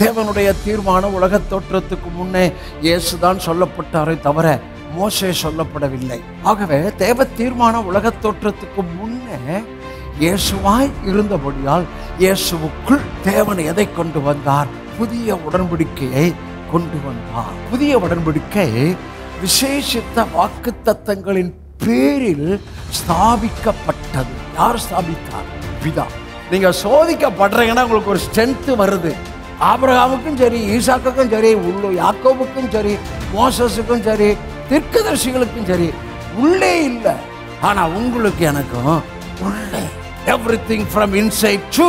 தேவனுடைய தீர்மானம் உலக தோற்றத்துக்கு முன்னே இயேசுதான் சொல்லப்பட்டாரே தவிர மோசே சொல்லப்படவில்லை. ஆகவே தேவ தீர்மானம் உலக தோற்றத்துக்கு முன்னே இயேசுவாய் இருந்தபடியால் இயேசுவுக்குள் தேவன் எதை கொண்டு வந்தார்? புதிய உடன்படிக்கையை கொண்டு வந்தார். புதிய உடன்படிக்கை விசேஷித்த வாக்குத்தத்தங்களின் பேரில் ஸ்தாபிக்கப்பட்டது. யார் ஸ்தாபித்தார்? பிதா. நீங்க சோதிக்கப்படுறீங்கன்னா உங்களுக்கு ஒரு ஸ்ட்ரென்த் வருது. ஆபிரகாமுக்கும் சரி, ஈசாக்குக்கும் சரி, யாக்கோபுக்கும் சரி, மோசஸுக்கும் சரி, தீர்க்கதரிசிகளுக்கும் சரி, உள்ளே இல்லை. ஆனா உங்களுக்கு எனக்கும் உள்ளே. Everything from inside to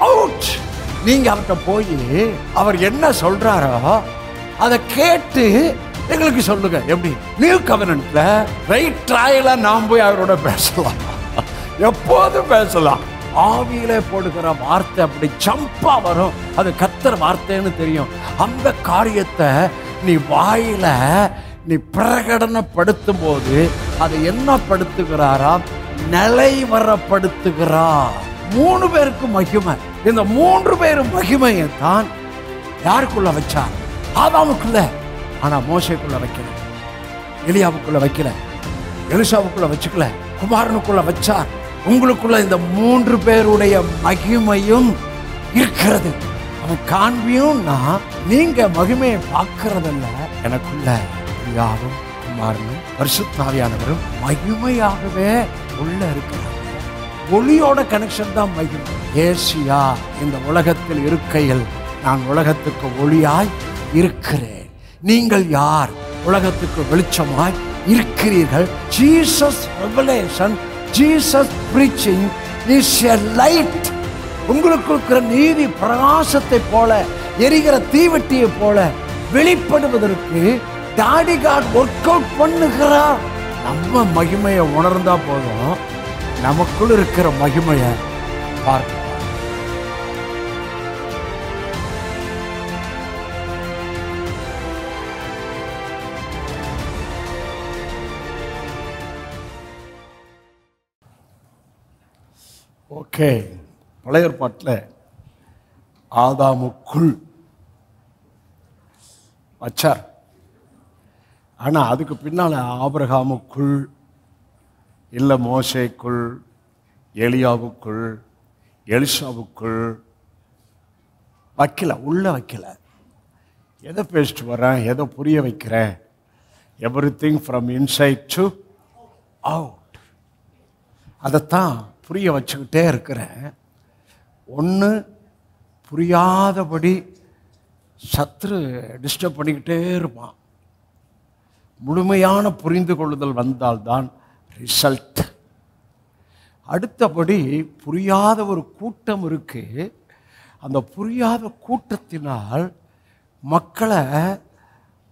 out. நீங்க அவர்கிட்ட போய் அவர் என்ன சொல்றாரோ அதை கேட்டு எங்களுக்கு சொல்லுங்க. எப்படி? நியூ கவெனன்ட்ல ரைட் ட்ரையலா நாம் போய் அவரோட பேசலாம், எப்போதும் பேசலாம். ஆவியிலே போடுகிற வார்த்தை அப்படி சம்பா வரும். அது கர்த்தர் வார்த்தைன்னு தெரியும். அந்த காரியத்தை நீ வாயில நீ பிரகடனப்படுத்தும் போது அதை என்ன படுத்துகிறாரா? நிலைவரப்படுத்துகிறார். 3 பேருக்கு மகிமை. இந்த 3 பேரும் மகிமையை தான் யாருக்குள்ள வச்சார்? ஆதாமுக்குள்ள. ஆனா மோசேக்குள்ள வைக்கல, எலியாவுக்குள்ள வைக்கல, எலிசாவுக்குள்ள வச்சுக்கல, குமாரனுக்குள்ள வச்சார். உங்களுக்குள்ள இந்த 3 பேருடைய மகிமையும் இருக்கிறது. அவன் காண்பியும்னா நீங்க மகிமையை பார்க்கறதல்ல. எனக்குள்ள எலியாவும் குமாரனும் பரிசுத்தாவியானவரும் மகிமையாகவே உள்ள இருக்கிறாங்க. ஒளியோட கனெக்ஷன் தான் மகிமை. ஏசியா இந்த உலகத்தில் இருக்கையில் நான் உலகத்துக்கு ஒளியாய் இருக்கிறேன். நீங்கள் யார்? உலகத்துக்கு வெளிச்சமாய் இருக்கிறீர்கள். Jesus revelation, Jesus preaching is a light. உங்களுக்கு இருக்கிற நீதி பிரகாசத்தை போல, எரிகிற தீவெட்டியை போல வெளிப்படுவதற்கு டாடி காட் ஒர்க் அவுட் பண்ணுகிறார். நம்ம மகிமையை உணர்ந்தா போதும், நமக்குள் இருக்கிற மகிமையை பார்க்க. ஓகே, பழைய ஏற்பாட்டில் ஆதாமுக்குள் வச்சார். ஆனால் அதுக்கு பின்னால் ஆபிரகாமுக்குள் இல்லை, மோசேக்குள், எலியாவுக்குள், எலிசாவுக்குள் வைக்கல, உள்ள வைக்கல. எதை பேசிட்டு வரேன், எதை புரிய வைக்கிறேன்? Everything from inside to out. அதைத்தான் புரிய வச்சுக்கிட்டே இருக்கிறேன். ஒன்று, புரியாதபடி சத்ரு டிஸ்டர்ப் பண்ணிக்கிட்டே இருப்பான். முழுமையான புரிந்து கொள்ளுதல் வந்தால்தான் ரிசல்ட். அடுத்தபடி புரியாத ஒரு கூட்டம் இருக்கு. அந்த புரியாத கூட்டத்தினால் மக்களை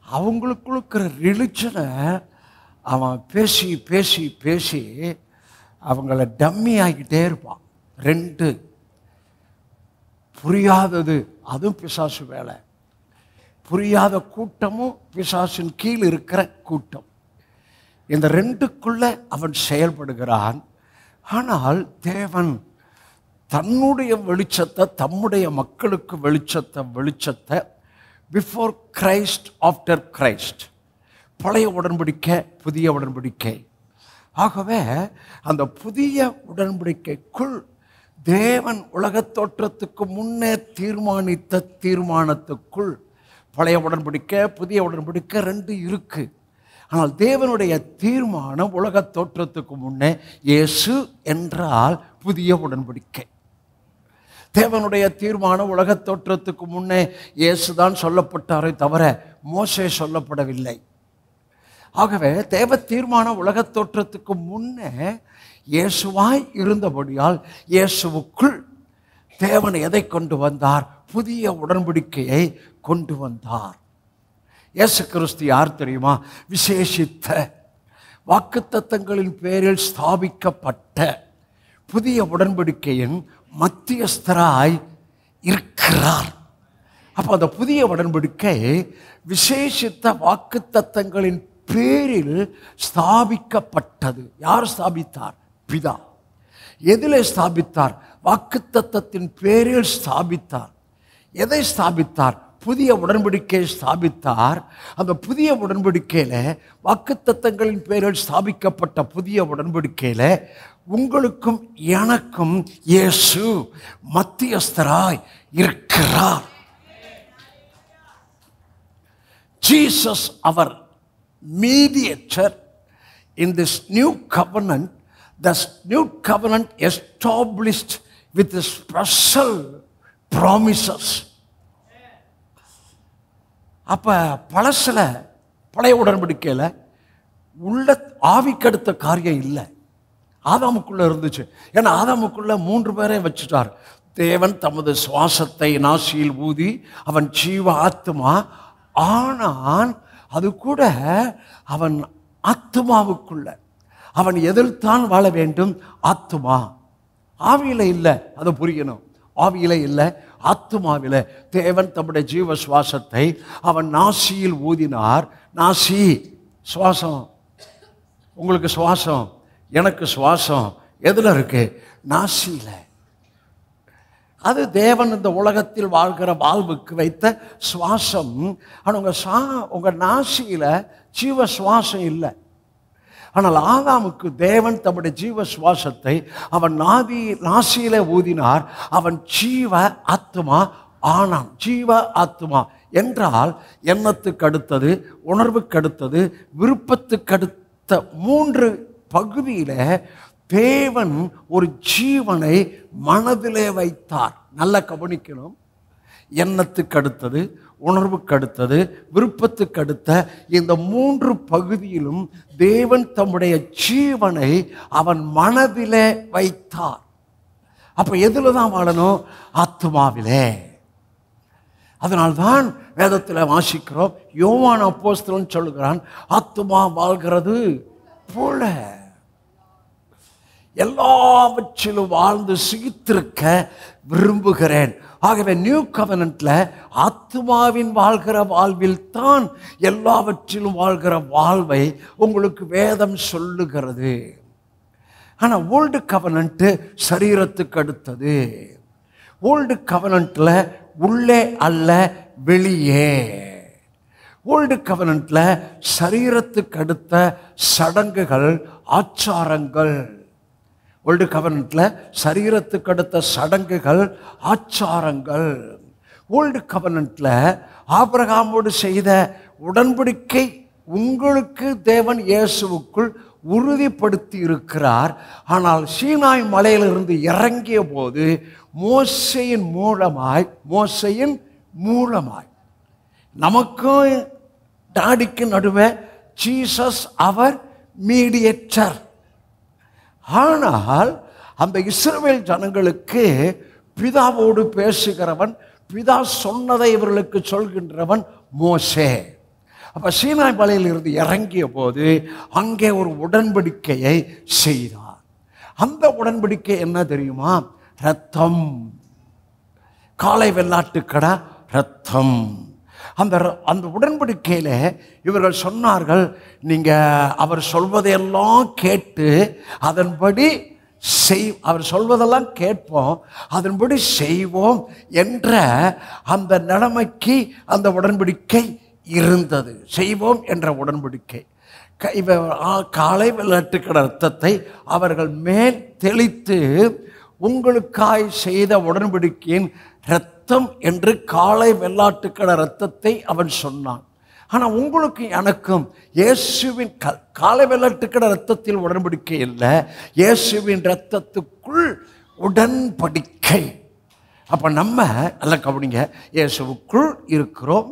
அவங்களுக்குள்ள இருக்கிற ரிலிஜனை அவன் பேசி பேசி பேசி அவங்கள டம்மி ஆகிக்கிட்டே இருப்பான். 2, புரியாதது, அதுவும் பிசாசு வேலை. புரியாத கூட்டமும் பிசாசின் கீழ் இருக்கிற கூட்டம். இந்த 2க்குள்ள அவன் செயல்படுகிறான். ஆனால் தேவன் தன்னுடைய வெளிச்சத்தை, தம்முடைய மக்களுக்கு வெளிச்சத்தை பிஃபோர் கிரைஸ்ட், ஆஃப்டர் கிரைஸ்ட். பழைய உடன்படிக்கை, புதிய உடன்படிக்கை. ஆகவே அந்த புதிய உடன்படிக்கைக்குள் தேவன் உலகத் தோற்றத்துக்கு முன்னே தீர்மானித்த தீர்மானத்துக்குள் பழைய உடன்படிக்கை, புதிய உடன்படிக்கை 2 இருக்கு. ஆனால் தேவனுடைய தீர்மானம் உலகத் தோற்றத்துக்கு முன்னே இயேசு என்றால் புதிய உடன்படிக்கை. தேவனுடைய தீர்மானம் உலகத் தோற்றத்துக்கு முன்னே இயேசுதான் சொல்லப்பட்டாரே தவிர மோசே சொல்லப்படவில்லை. ஆகவே தேவ தீர்மானம் உலகத் தோற்றத்துக்கு முன்னே இயேசுவாய் இருந்தபடியால் இயேசுவுக்குள் தேவன் எதை கொண்டு வந்தார்? புதிய உடன்படிக்கையை கொண்டு வந்தார். இயேசு கிறிஸ்து யார் தெரியுமா? விசேஷித்த வாக்குத்தத்தங்களின் பேரில் ஸ்தாபிக்கப்பட்ட புதிய உடன்படிக்கையின் மத்தியஸ்தராய் இருக்கிறார். அப்போ அந்த புதிய உடன்படிக்கை விசேஷித்த வாக்குத்தத்தங்களின் பேரில் ஸ்தாபிக்கப்பட்டது. யார் ஸ்தாபித்தார்? பிதா. எதிலே ஸ்தாபித்தார்? வாக்குத்தத்தத்தின் பேரில் ஸ்தாபித்தார். எதை ஸ்தாபித்தார்? புதிய உடன்படிக்கையை ஸ்தாபித்தார். அந்த புதிய உடன்படிக்கையில, வாக்குத்தத்தங்களின் பேரில் ஸ்தாபிக்கப்பட்ட புதிய உடன்படிக்கையில உங்களுக்கும் எனக்கும் இயேசு மத்தியஸ்தராய் இருக்கிறார். Jesus, our mediator in this new covenant, this new covenant established with the special promises. அப்ப பழசுல, பழைய உடன்படிக்கையில உள்ள ஆவிக்கடுத்த காரியம் இல்லை, ஆதாமுக்குள்ள இருந்துச்சு. ஏன்னா ஆதாமுக்குள்ள 3 பேரை வச்சுட்டார். தேவன் தமது சுவாசத்தை நாசியில் ஊதி அவன் ஜீவ ஆத்மா ஆனான். அது கூட அவன் ஆத்மாவுக்குள்ள, அவன் எதில்தான் வாழ வேண்டும்? ஆத்மா. ஆவியில இல்லை, அதை புரியணும். ஆவியில இல்லை, ஆத்மாவில தேவன் தம்முடைய ஜீவ சுவாசத்தை அவன் நாசியில் ஊதினார். நாசி சுவாசம், உங்களுக்கு சுவாசம், எனக்கு சுவாசம் எதுல இருக்கு? நாசியில. அது தேவன் இந்த உலகத்தில் வாழ்கிற வாழ்வுக்கு வைத்த சுவாசம். ஆனால் உங்க நாசியில ஜீவ சுவாசம் இல்லை. ஆனால் ஆதாமுக்கு தேவன் தம்முடைய ஜீவ சுவாசத்தை அவன் நாசியில ஊதினார். அவன் ஜீவ ஆத்மா ஆனான். ஜீவ ஆத்மா என்றால் எண்ணத்துக்கு அடுத்தது, உணர்வுக்கு அடுத்தது, விருப்பத்துக்கு அடுத்த 3 பகுதியில தேவன் ஒரு ஜீவனை மனதிலே வைத்தார். நல்லா கவனிக்கணும். எண்ணத்துக்கு அடுத்தது, உணர்வுக்கு அடுத்தது, விருப்பத்துக்கு அடுத்த இந்த 3 பகுதியிலும் தேவன் தம்முடைய ஜீவனை அவன் மனதிலே வைத்தார். அப்ப எதுல தான் வாழணும்? ஆத்மாவிலே. அதனால்தான் வேதத்தில் வாசிக்கிறோம், யோவான் அப்போஸ்தலன் சொல்லுகிறான், ஆத்மா வாழ்கிறது போல எல்லாவற்றிலும் வாழ்ந்து சுகித்திருக்க விரும்புகிறேன். ஆகவே நியூ கவனன்ட்ல ஆத்மாவின் வாழ்கிற வாழ்வில் தான் எல்லாவற்றிலும் வாழ்கிற வாழ்வை உங்களுக்கு வேதம் சொல்லுகிறது. ஆனால் ஓல்டு கவனன்ட் சரீரத்துக்கு அடுத்தது. ஓல்டு கவனன்ட்ல உள்ளே அல்ல, வெளியே. ஓல்டு கவனன்ட்ல சரீரத்துக்கு அடுத்த சடங்குகள், ஆச்சாரங்கள். ஓல்டு கவனன்ட்ல சரீரத்துக்கு அடுத்த சடங்குகள், ஆச்சாரங்கள். ஓல்டு கவனன்ட்ல ஆபிரகாமோடு செய்த உடன்படிக்கை உங்களுக்கு தேவன் இயேசுவுக்குள் உறுதிப்படுத்தி இருக்கிறார். ஆனால் சீனாய் மலையிலிருந்து இறங்கிய போது மோசேயின் மூலமாய் நமக்கும் டாடிக்கு நடுவே ஜீசஸ் அவர் மீடியேட்டர். ஆனால் அந்த இஸ்ரவேல் ஜனங்களுக்கு பிதாவோடு பேசுகிறவன், பிதா சொன்னதை இவர்களுக்கு சொல்கின்றவன் மோசே. அப்ப சீனாய் மலையில் இருந்து இறங்கிய போது அங்கே ஒரு உடன்படிக்கையை செய்தார். அந்த உடன்படிக்கை என்ன தெரியுமா? இரத்தம். காளை வெள்ளாட்டுக்கடா ரத்தம். அந்த உடன்படிக்கையில இவர்கள் சொன்னார்கள், நீங்க அவர் சொல்வதையெல்லாம் கேட்டு அதன்படி அவர் சொல்வதெல்லாம் கேட்போம், அதன்படி செய்வோம் என்ற அந்த நிலைமைக்கு அந்த உடன்படிக்கை இருந்தது. செய்வோம் என்ற உடன்படிக்கை. காளை வெள்ளாட்டுக்கடா ரத்தத்தை அவர்கள் மேல் தெளித்து உங்களுக்காய் செய்த உடன்படிக்கையின் இரத்தம் என்று காளை வெள்ளாட்டுக்கடா இரத்தத்தை அவன் சொன்னான். ஆனால் உங்களுக்கு எனக்கும் இயேசுவின் காளை வெள்ளாட்டுக்கடா இரத்தத்தில் உடன்படிக்கை இல்லை, இயேசுவின் இரத்தத்துக்குள் உடன்படிக்கை. அப்ப நம்ம நல்லா கவனிங்க, இயேசுவுக்குள் இருக்கிறோம்,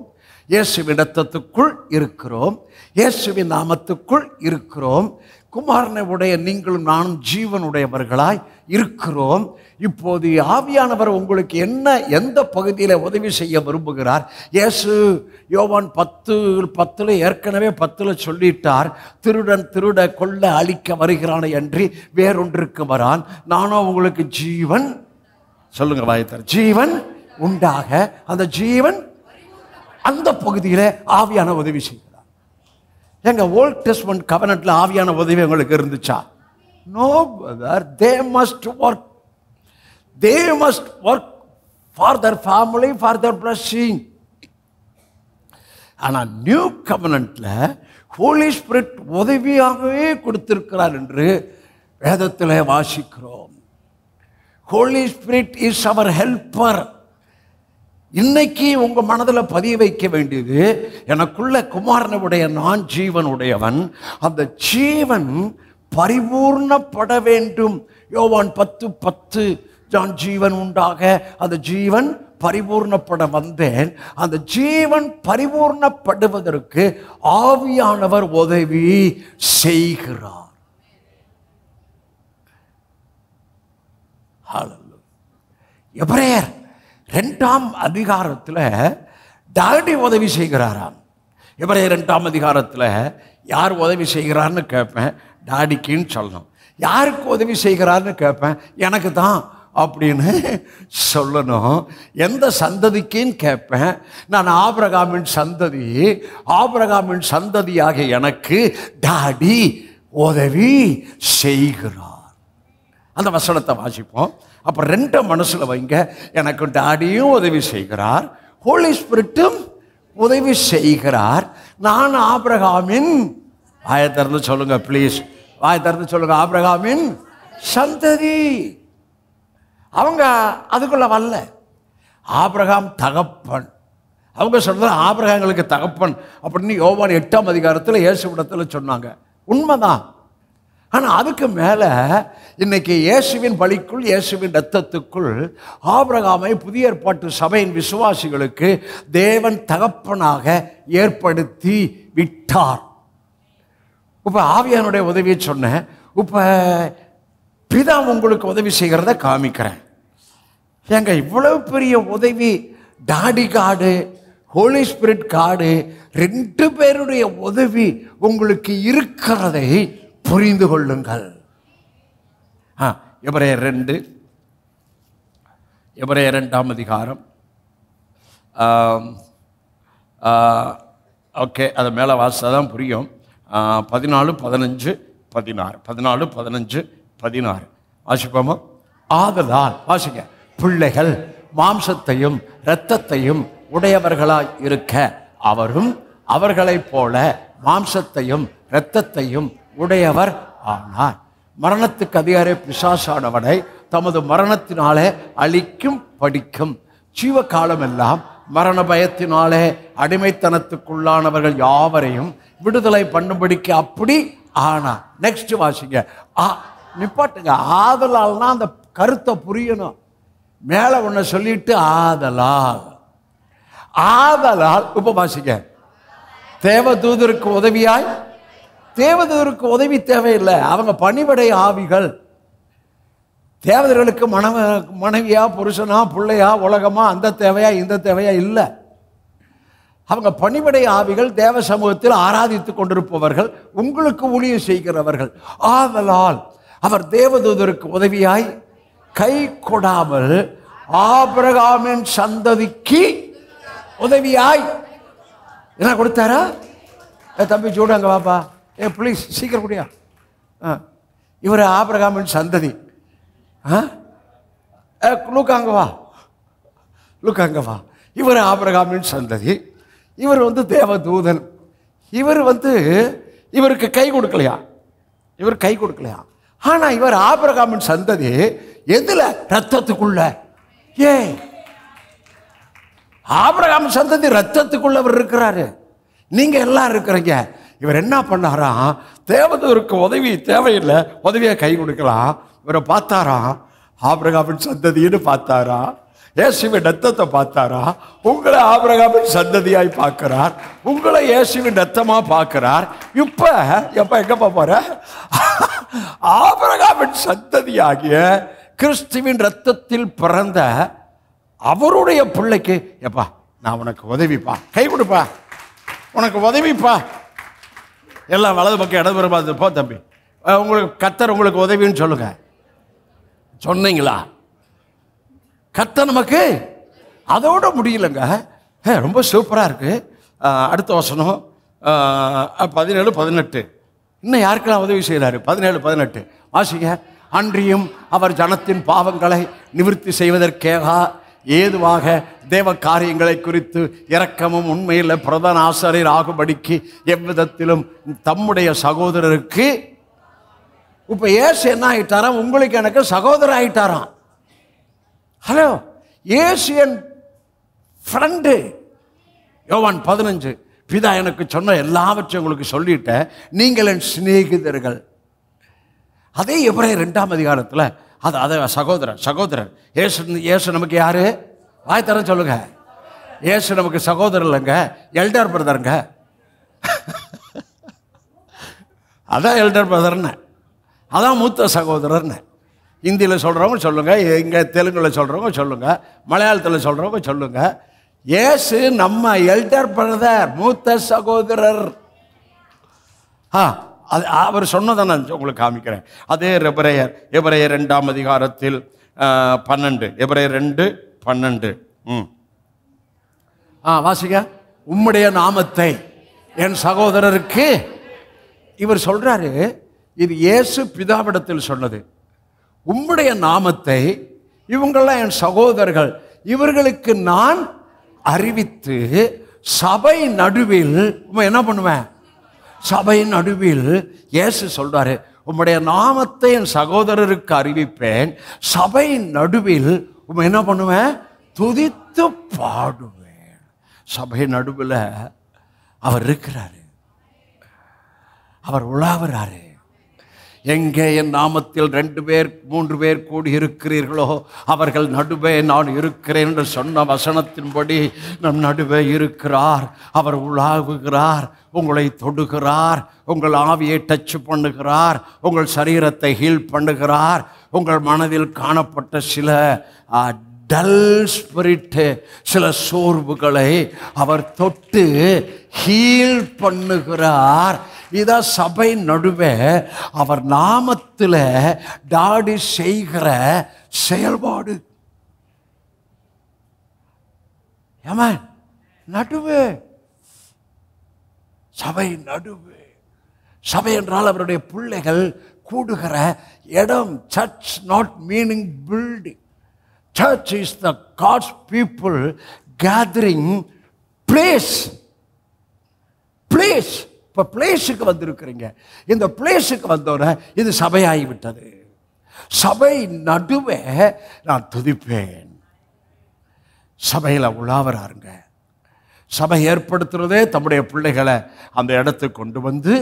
இயேசுவின் இரத்தத்துக்குள் இருக்கிறோம், இயேசுவின் நாமத்துக்குள் இருக்கிறோம். குமாரனை உடைய நீங்களும் நானும் ஜீவனுடையவர்களாய் இருக்கிறோம். இப்போது ஆவியானவர் உங்களுக்கு எந்த பகுதியில் உதவி செய்ய விரும்புகிறார்? இயேசு யோவான் 10:10 ஏற்கனவே 10 சொல்லிட்டார், திருடன் திருட கொல்ல அழிக்க வருகிறானே அன்றி வேறொன்றுக்கு வரான், நானோ உங்களுக்கு ஜீவன், சொல்லுங்க வாய்த்தார், ஜீவன் உண்டாக. அந்த ஜீவன் அந்த பகுதியில் ஆவியான உதவி செய்கிறார். எங்க ஓல்ட் டெஸ்டமென்ட் கவனன்ட்ல ஆவியான உதவி உங்களுக்கு இருந்துச்சா? No brother. They must work for their family, for their blessing. ஆனால் நியூ கவனன்ட்ல ஹோலி ஸ்பிரிட் உதவியாகவே கொடுத்திருக்கிறார் என்று வேதத்தில் வாசிக்கிறோம். Holy spirit is our helper. இன்னைக்கு உங்க மனதில் பதிய வைக்க வேண்டியது, எனக்குள்ள குமாரனுடைய நான் ஜீவன் உடையவன், அந்த ஜீவன் பரிபூர்ணப்பட வேண்டும். யோவான் 10:10 நான் ஜீவன் உண்டாக அந்த ஜீவன் பரிபூர்ணப்பட வந்தேன். அந்த ஜீவன் பரிபூர்ணப்படுவதற்கு ஆவியானவர் உதவி செய்கிறார். எபிரேயர் 2ஆம் அதிகாரத்தில் டாடி உதவி செய்கிறாராம். எபிரேயர் 2ஆம் அதிகாரத்தில் யார் உதவி செய்கிறார்னு கேட்பேன், டாடிக்குன்னு சொல்லணும். யாருக்கு உதவி செய்கிறார்னு கேட்பேன், எனக்கு தான் அப்படின்னு சொல்லணும். எந்த சந்ததிக்குன்னு கேட்பேன், நான் ஆபிரகாமின் சந்ததி. ஆபிரகாமின் சந்ததியாக எனக்கு டாடி உதவி செய்கிறார். அந்த வசனத்தை வாசிப்போம். அப்போ 2 மனசில் வைங்க, எனக்கு டாடியும் உதவி செய்கிறார், ஹோலி ஸ்பிரிட்டும் உதவி செய்கிறார். நான் ஆபிரகாமின், வாயை திறந்து சொல்லுங்க ப்ளீஸ், வாயை திறந்து சொல்லுங்க, ஆபிரகாமின் சந்ததி. அவங்க அதுக்குள்ள வரல. ஆபிரகாம் தகப்பன், அவங்க சொல்ற ஆபிரகாங்களுக்கு தகப்பன் அப்படின்னு யோவான் 8ஆம் அதிகாரத்தில் இயேசுவிடத்தில் சொன்னாங்க. உண்மைதான். ஆனால் அதுக்கு மேலே இன்னைக்கு இயேசுவின் பலிக்குள், இயேசுவின் இரத்தத்துக்குள் ஆபிரகாமை புதிய ஏற்பாட்டு சபையின் விசுவாசிகளுக்கு தேவன் தகப்பனாக ஏற்படுத்தி விட்டார். இப்போ ஆவியானுடைய உதவியை சொன்னேன். இப்போ பிதா உங்களுக்கு உதவி செய்கிறத காமிக்கிறேன். ஏங்க இவ்வளவு பெரிய உதவி, டாடி காடு, ஹோலி ஸ்பிரிட் காடு, 2 பேருடைய உதவி உங்களுக்கு இருக்கிறதை புரிந்து கொள்ளுங்கள். எபிரேயர் 2ஆம் அதிகாரம். ஓகே, அதை மேலே வாசித்தா தான் புரியும். 14, 15, 16. 14, 15, 16 வாசிப்போமா? ஆதலால் வாசிக்க, பிள்ளைகள் மாம்சத்தையும் இரத்தத்தையும் உடையவர்களாய் இருக்க அவரும் அவர்களைப் போல மாம்சத்தையும் இரத்தத்தையும் உடையவர் ஆனார். மரணத்துக்கு அதிகாரி பிசாசானவனை தமது மரணத்தினாலே அழிக்கும் படிக்கும் ஜீவகாலம் எல்லாம் மரண பயத்தினாலே அடிமைத்தனத்துக்குள்ளானவர்கள் யாவரையும் விடுதலை பண்ணும்படிக்கு அப்படி ஆனார். நெக்ஸ்ட் வாசிங்க. நிப்பாட்டுங்க. ஆதலால்னா அந்த கருத்தை புரியணும். மேலே ஒன்று சொல்லிட்டு ஆதலால், ஆதலால். இப்ப வாசிங்க. தேவதூதருக்கு உதவியாய், தேவதூதருக்கு உதவி தேவையில்லை, அவங்க பணிபடை ஆவிகள். தேவதர்களுக்கு மனைவியா, புருஷனா, பிள்ளையா, உலகமா, அந்த தேவையா இந்த தேவையா இல்லை. அவங்க பணிபடை ஆவிகள், தேவ சமூகத்தில் ஆராதித்துக் கொண்டிருப்பவர்கள், உங்களுக்கு ஊழியம் செய்கிறவர்கள். ஆதலால் அவர் தேவதூதருக்கு உதவியாய் கை கொடாமல் ஆபிரகாமின் சந்ததிக்கு உதவியாய் என்ன கொடுத்தாரா? தம்பி சூடாங்க வாப்பா, ப்ளீஸ் சீக்கிரம் கூடியா. இவர் ஆபிரகாமின் சந்ததி. லுக்காங்க வா, லுக்காங்க வா. இவர் ஆபிரகாமின் சந்ததி. இவர் தேவதூதன். இவர் இவருக்கு கை கொடுக்கலையா? இவர் கை கொடுக்கலையா? ஆனா இவர் ஆபிரகாமின் சந்ததி. எதுல? ரத்தத்துக்குள்ள. ஏ, ஆபிரகாம் சந்ததி ரத்தத்துக்குள்ளவர் இருக்கிறாரு. நீங்க எல்லாம் இருக்கிறீங்க. இவர் என்ன பண்ணாரா? தேவதூதருக்கு உதவி தேவையில்லை, உதவியா கை கொடுக்கலாம். இவரை பார்த்தாரா? ஆபிரகாமின் சந்ததின்னு பார்த்தாரா? இயேசுவின் ரத்தத்தை பார்த்தாரா? உங்களை ஆபிரகாமின் சந்ததியாய் பார்க்கிறார், உங்களை இயேசுவின் ரத்தமா பார்க்கிறார். இப்ப எங்க போற? ஆபிரகாமின் சந்ததியாகிய கிறிஸ்துவின் ரத்தத்தில் பிறந்த அவருடைய பிள்ளைக்கு, எப்பா நான் உனக்கு உதவிப்பா, கை கொடுப்பா, உனக்கு உதவிப்பா. எல்லாம் வலது பக்கம் இடதுபுறம் பார்த்து போ தம்பி, உங்களுக்கு கர்த்தர் உங்களுக்கு உதவின்னு சொல்லுங்க. சொன்னீங்களா? கர்த்தர் நமக்கு அதோட முடியலங்க. ரொம்ப சூப்பராக இருக்கு. அடுத்த வசனம் 17, 18. இன்னும் யாருக்கெல்லாம் உதவி செய்கிறாரு? 17, 18 வாசிங்க. அன்றியும் அவர் ஜனத்தின் பாவங்களை நிவர்த்தி செய்வதற்காக ஏதுவாக தேவ காரியங்களை குறித்து இரக்கமும் உண்மையில் பிரதான ஆசாரியர் ஆகும்படிக்கு எவ்விதத்திலும் தம்முடைய சகோதரருக்கு. இப்ப இயேசு என்ன ஆயிட்டாராம்? உங்களுக்கு எனக்கு சகோதரர் ஆயிட்டாராம். ஹலோ, இயேசு என் ஃப்ரெண்டு. யோவான் 15, பிதா எனக்கு சொன்ன எல்லாவற்றையும் உங்களுக்கு சொல்லிட்டேன், நீங்கள் என் சிநேகிதர்கள். அதே எபிரேயர் 2ஆம் அதிகாரத்தில் அதை சகோதரர் இயேசு நமக்கு யாரு? வாய் தர சொல்லுங்க. இயேசு நமக்கு சகோதரர் இல்லைங்க, எல்டர் பிரதருங்க. அதான் எல்டர் பிரதர்னு, அதான் மூத்த சகோதரர்னு. ஹிந்தியில் சொல்கிறவங்க சொல்லுங்க, இங்கே தெலுங்கில் சொல்கிறவங்க சொல்லுங்க, மலையாளத்தில் சொல்கிறவங்க சொல்லுங்க. இயேசு நம்ம எல்டர் பிரதர், மூத்த சகோதரர். அது அவர் சொன்னதை நான் உங்களுக்கு காமிக்கிறேன். அதே எபிரேயர் 2ஆம் அதிகாரத்தில் 12, எபிரேயர் 2:12. வாசிங்க. உம்முடைய நாமத்தை என் சகோதரருக்கு. இவர் சொல்றாரு, இது இயேசு பிதாவிடத்தில் சொன்னது. உம்முடைய நாமத்தை இவங்கெல்லாம் என் சகோதரர்கள், இவர்களுக்கு நான் அறிவித்து சபை நடுவில் என்ன பண்ணுவேன்? சபை நடுவில் இயேசு சொல்றாரு, உம்முடைய நாமத்தை என் சகோதரருக்கு அறிவிப்பேன், சபை நடுவில் என்ன பண்ணுவேன்? துதித்து பாடுவேன். சபை நடுவில் அவர் இருக்கிறாரு, அவர் உலாவுறாரு. எங்கே என் நாமத்தில் 2 பேர் 3 பேர் கூடி இருக்கிறீர்களோ அவர்கள் நடுவே நான் இருக்கிறேன் என்று சொன்ன வசனத்தின்படி நம் நடுவே இருக்கிறார். அவர் உலாவுகிறார், உங்களை தொடுகிறார், உங்கள் ஆவியை டச் பண்ணுகிறார், உங்கள் சரீரத்தை ஹீல் பண்ணுகிறார். உங்கள் மனதில் காணப்பட்ட சில டல் ஸ்பிரிட், சில சோர்வுகளை அவர் தொட்டு ஹீல் பண்ணுகிறார். இதான் சபை நடுவே அவர் நாமத்தில் டாடி செய்கிற செயல்பாடு. நடுவே சபை நடுவே. சபை என்றால் அவருடைய பிள்ளைகள் கூடுகிற இடம். Church not meaning building. Church is the God's people gathering place. Place. இப்போ பிளேஸுக்கு வந்திருக்கிறீங்க. இந்த பிளேஸுக்கு வந்தோட இது சபையாகிவிட்டது. சபை நடுவே நான் துதிப்பேன். சபையில் உலாவறாருங்க. சபை ஏற்படுத்துறதே தம்முடைய பிள்ளைகளை அந்த இடத்துக்கு கொண்டு வந்து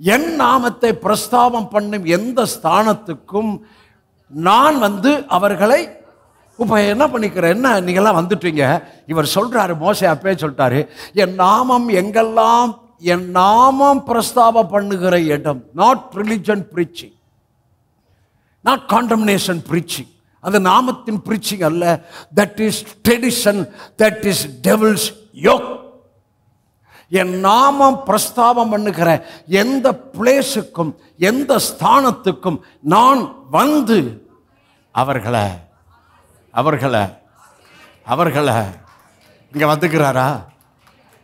என் நாமத்தை பிரஸ்தாபம் பண்ணும் எந்த ஸ்தானத்துக்கும் நான் வந்து அவர்களை இப்போ என்ன பண்ணிக்கிறேன்? என்ன நீங்கள்லாம் வந்துட்டீங்க. இவர் சொல்றாரு, மோசே அப்பே சொல்லிட்டாரு, என் நாமம் எங்கெல்லாம் என் நாமம் பிரஸ்தாபம் பண்ணுகிற இடம். Not religion preaching, not condemnation preaching. அது நாமத்தின் பிரீச்சிங் அல்ல. That is tradition, that is devil's yoke. என் நாமம் பிரஸ்தாபம் பண்ணுகிற எந்த பிளேஸுக்கும் எந்த ஸ்தானத்துக்கும் நான் வந்து அவர்களை இங்க வந்துக்கிறாரா?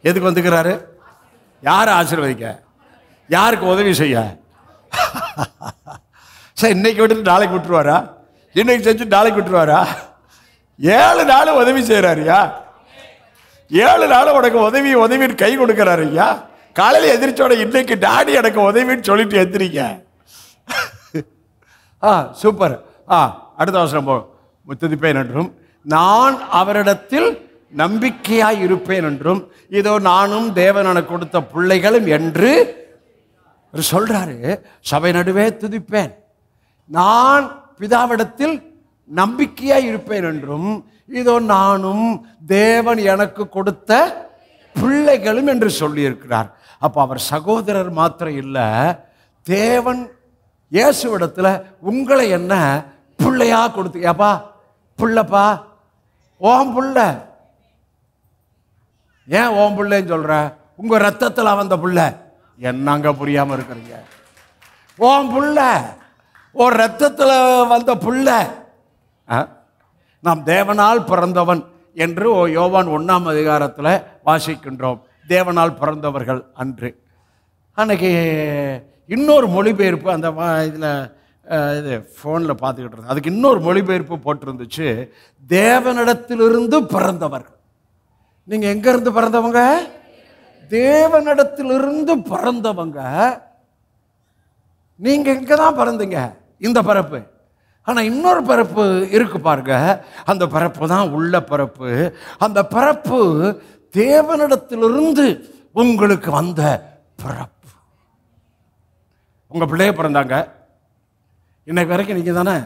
எதுக்கு வந்துக்கிறாரு? யாரை ஆசீர்வதிக்க? யாருக்கு உதவி செய்ய? சார் இன்னைக்கு விட்டு நாளைக்கு விட்டுருவாரா? இன்னைக்கு செஞ்சு நாளைக்கு விட்டுருவாரா? 7 நாள் உதவி செய்யறாருயா. 7 நாள் உனக்கு உதவின்னு கை கொடுக்கிறாரு ஐயா. காலையில் எதிர்ச்சோட இன்னைக்கு டாடி எனக்கு உதவின்னு சொல்லிட்டு எந்திரிங்க. சூப்பர். அடுத்த அவசரம் துதிப்பேன் என்றும் நான் அவரிடத்தில் நம்பிக்கையாய் இருப்பேன் என்றும் இதோ நானும் தேவன் எனக்கு கொடுத்த பிள்ளைகளும் என்று சொல்றாரு. சபை நடுவே துதிப்பேன், நான் பிதாவிடத்தில் நம்பிக்கையாய் இருப்பேன் என்றும் இதோ நானும் தேவன் எனக்கு கொடுத்த பிள்ளைகளும் என்று சொல்லியிருக்கிறார். அப்போ அவர் சகோதரர் மாத்திரம் இல்லை, தேவன் இயேசுவிடத்தில் உங்களை என்ன பிள்ளையா கொடுத்து, ஏப்பா பிள்ளைப்பா, ஓம் பிள்ளை. ஏன் ஓம் பிள்ளைன்னு சொல்ற? உங்க ரத்தத்தில் வந்த பிள்ளை. என்னங்க புரியாம இருக்கிறீங்க? ஓம் பிள்ளை, ஓ ரத்தத்தில் வந்த பிள்ளை. நாம் தேவனால் பிறந்தவன் என்று யோவான் 1ஆம் அதிகாரத்தில் வாசிக்கின்றோம். தேவனால் பிறந்தவர்கள் அன்று. அன்னைக்கு இன்னொரு மொழிபெயர்ப்பு அந்த இதில் இது ஃபோனில் பார்த்துக்கிட்டு இருந்தேன். அதுக்கு இன்னொரு மொழிபெயர்ப்பு போட்டிருந்துச்சு, தேவனிடத்திலிருந்து பிறந்தவர்கள். நீங்கள் எங்கேருந்து பிறந்தவங்க? தேவனிடத்திலிருந்து பிறந்தவங்க. நீங்கள் எங்கே தான் பிறந்தீங்க? இந்த பிறப்பு. ஆனால் இன்னொரு பிறப்பு இருக்கு பாருங்க, அந்த பிறப்பு தான் உள்ள பிறப்பு. அந்த பிறப்பு தேவனிடத்திலிருந்து உங்களுக்கு வந்த பிறப்பு. உங்கள் பிள்ளைய பிறந்தாங்க, இன்னைக்கு வரைக்கும் நீங்கள் தானே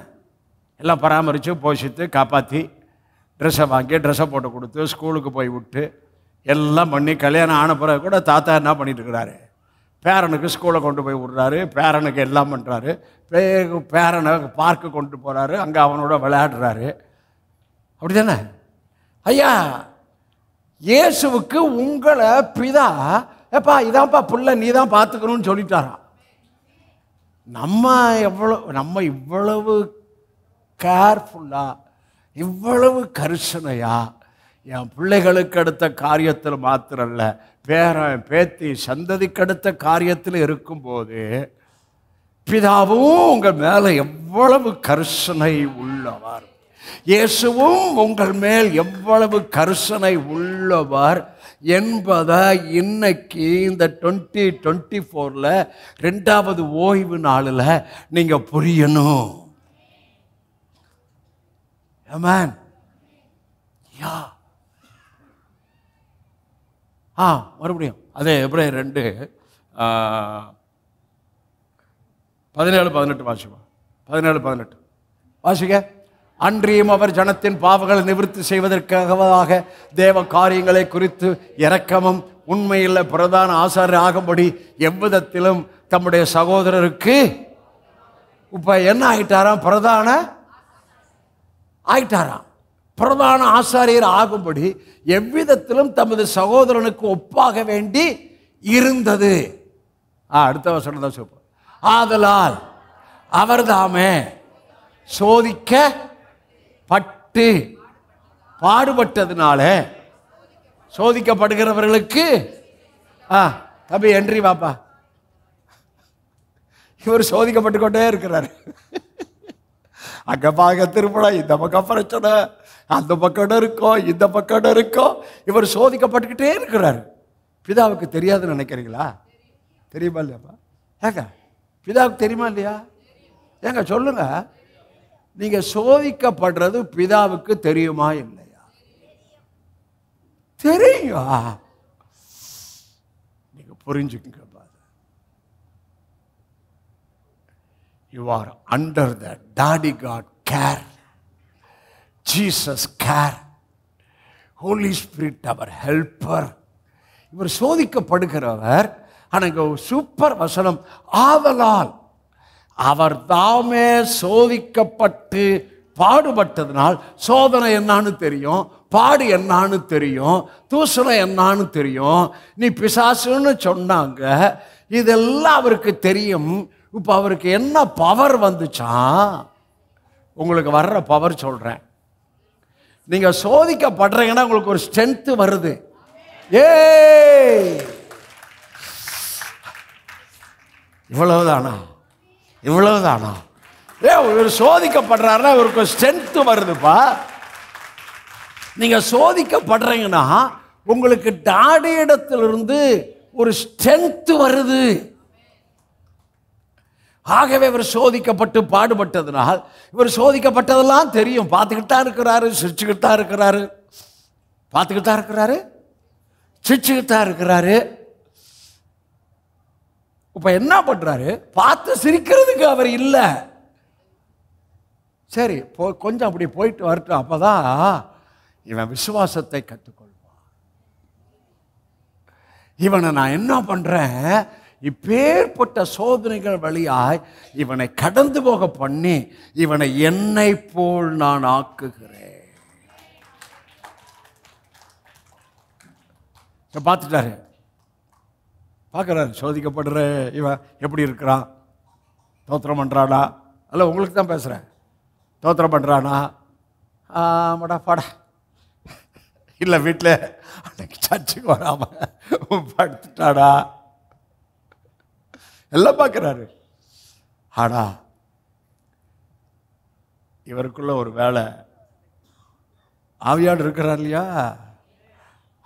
எல்லாம் பராமரித்து போஷித்து காப்பாற்றி ட்ரெஸ்ஸை வாங்கி ட்ரெஸ்ஸை போட்டு கொடுத்து ஸ்கூலுக்கு போய் விட்டு எல்லாம் பண்ணி கல்யாணம் ஆன பிறகு கூட தாத்தா என்ன பண்ணிட்டு இருக்கிறாரு? பேரனுக்கு ஸ்கூலை கொண்டு போய் விடுறாரு, பேரனுக்கு எல்லாம் பண்ணுறாரு, பேரனை பார்க்கு கொண்டு போகிறாரு, அங்கே அவனோட விளையாடுறாரு. அப்படி தானே ஐயா? இயேசுவுக்கு உங்களை பிதா எப்பா இதான்ப்பா பிள்ளை நீ தான் பார்த்துக்கணும்னு சொல்லிட்டாராம். நம்ம இவ்வளவு கேர்ஃபுல்லாக, இவ்வளவு கரிசனையா என் பிள்ளைகளுக்கு அடுத்த காரியத்தில் மாத்திரல்ல, பேரன் பேத்தி சந்ததிக்கு அடுத்த காரியத்தில் இருக்கும்போது பிதாவும் உங்கள் மேலே எவ்வளவு கரிசனை உள்ளவர், இயேசுவும் உங்கள் மேல் எவ்வளவு கரிசனை உள்ளவர் என்பதை இன்னைக்கு இந்த 2024 2வது ஓய்வு நாளில் நீங்கள் புரியணும். ஆமென். யா மறுபடியும் அதே எபிரேயர் 2:17-18 வாசிப்பா. 17-18 வாசிக்க. அன்றியும் அவர் ஜனத்தின் பாவங்களை நிவர்த்தி செய்வதற்காக தேவ காரியங்களை குறித்து இரக்கமும் உண்மையில் பிரதான ஆசாரியர் ஆகும்படி எவ்விதத்திலும் தம்முடைய சகோதரருக்கு இப்ப என்ன ஆயிட்டாராம்? பிரதான ஆயிட்டாராம். பிரதான ஆசாரியர் ஆகும்படி எவ்விதத்திலும் தமது சகோதரனுக்கு ஒப்பாக வேண்டி இருந்தது. அடுத்த வசனம் தான் சொல்லுவோம். ஆதலால் அவர் தாமே சோதிக்கப்பட்டு பாடுபட்டதுனால சோதிக்கப்படுகிறவர்களுக்கு தம்பி என்றி வாப்பா, இவர் சோதிக்கப்பட்டு கொண்டே இருக்கிறார். அங்க பாக்க திருப்பணம், இந்த பக்கம் பிரச்சனை, அந்த பக்கம் இருக்கோ, இந்த பக்கம் இருக்கோ, இவர் சோதிக்கப்பட்டுக்கிட்டே இருக்கிறார். பிதாவுக்கு தெரியாதுன்னு நினைக்கிறீங்களா? தெரியுமா இல்லையாப்பா? ஏங்க பிதாவுக்கு தெரியுமா இல்லையா? ஏங்க சொல்லுங்க, நீங்க சோதிக்கப்படுறது பிதாவுக்கு தெரியுமா இல்லையா? தெரியும். நீங்க புரிஞ்சுக்கங்க. You are under the Daddy God care, Jesus care, Holy Spirit our helper. இவர் சோதிக்கப்படுகிறவர். ஆனால் சூப்பர் வசனம், ஆதலால் அவர் தாமே சோதிக்கப்பட்டு பாடுபட்டதனால். சோதனை என்னான்னு தெரியும், பாடு என்னான்னு தெரியும், தூசணை என்னான்னு தெரியும். நீ பிசாசுன்னு சொன்னாங்க, இதெல்லாம் அவருக்கு தெரியும். இப்போ அவருக்கு என்ன பவர் வந்துச்சா? உங்களுக்கு வர்ற பவர் சொல்றேன். நீங்க சோதிக்கப்படுறீங்கன்னா உங்களுக்கு ஒரு ஸ்ட்ரென்த் வருது. இவ்வளவுதானா? இவ்வளவுதானா? ஒரு சோதிக்கப்படுறாருன்னா இவருக்கு ஸ்ட்ரென்த் வருதுப்பா. நீங்க சோதிக்கப்படுறீங்கன்னா உங்களுக்கு டாடி இடத்திலிருந்து ஒரு ஸ்ட்ரென்த் வருது. ஆகவே இவர் சோதிக்கப்பட்டு பாடுபட்டதனால் இவர் சோதிக்கப்பட்டதெல்லாம் தெரியும். பார்த்துக்கிட்டு தான் இருக்கிறாரு, சிரிச்சுக்கிட்டு தான் இருக்கிறாரு, பார்த்துக்கிட்டு தான் இருக்கிறாரு, சிரிச்சுக்கிட்டு தான் இருக்கிறாரு. இப்ப என்ன பண்றாரு? பார்த்து சிரிக்கிறதுக்கு அவர் இல்லை. சரி, கொஞ்சம் அப்படி போயிட்டு வரட்டும், அப்பதான் இவன் விசுவாசத்தை கற்றுக்கொள்வான். இவனை நான் என்ன பண்றேன், இப்பேற்பட்ட சோதனைகள் வழியாய் இவனை கடந்து போக பண்ணி இவனை என்னை போல் நான் ஆக்குகிறேன். பார்த்துட்டாரு, பார்க்குறாரு, சோதிக்கப்படுற இவன் எப்படி இருக்கிறான், தோத்திரம் பண்ணுறானா? அல்ல, உங்களுக்கு தான் பேசுகிறேன். தோத்திரம் பண்ணுறானா? ஆமாடா பாடா. இல்லை, வீட்டில் அன்னைக்கு சர்ச்சுக்கு வராமல் படுத்துட்டாடா, எல்லாம் பார்க்குறாரு. ஆனா இவருக்குள்ள ஒரு வேலை ஆவியாடு இருக்கிறார் இல்லையா,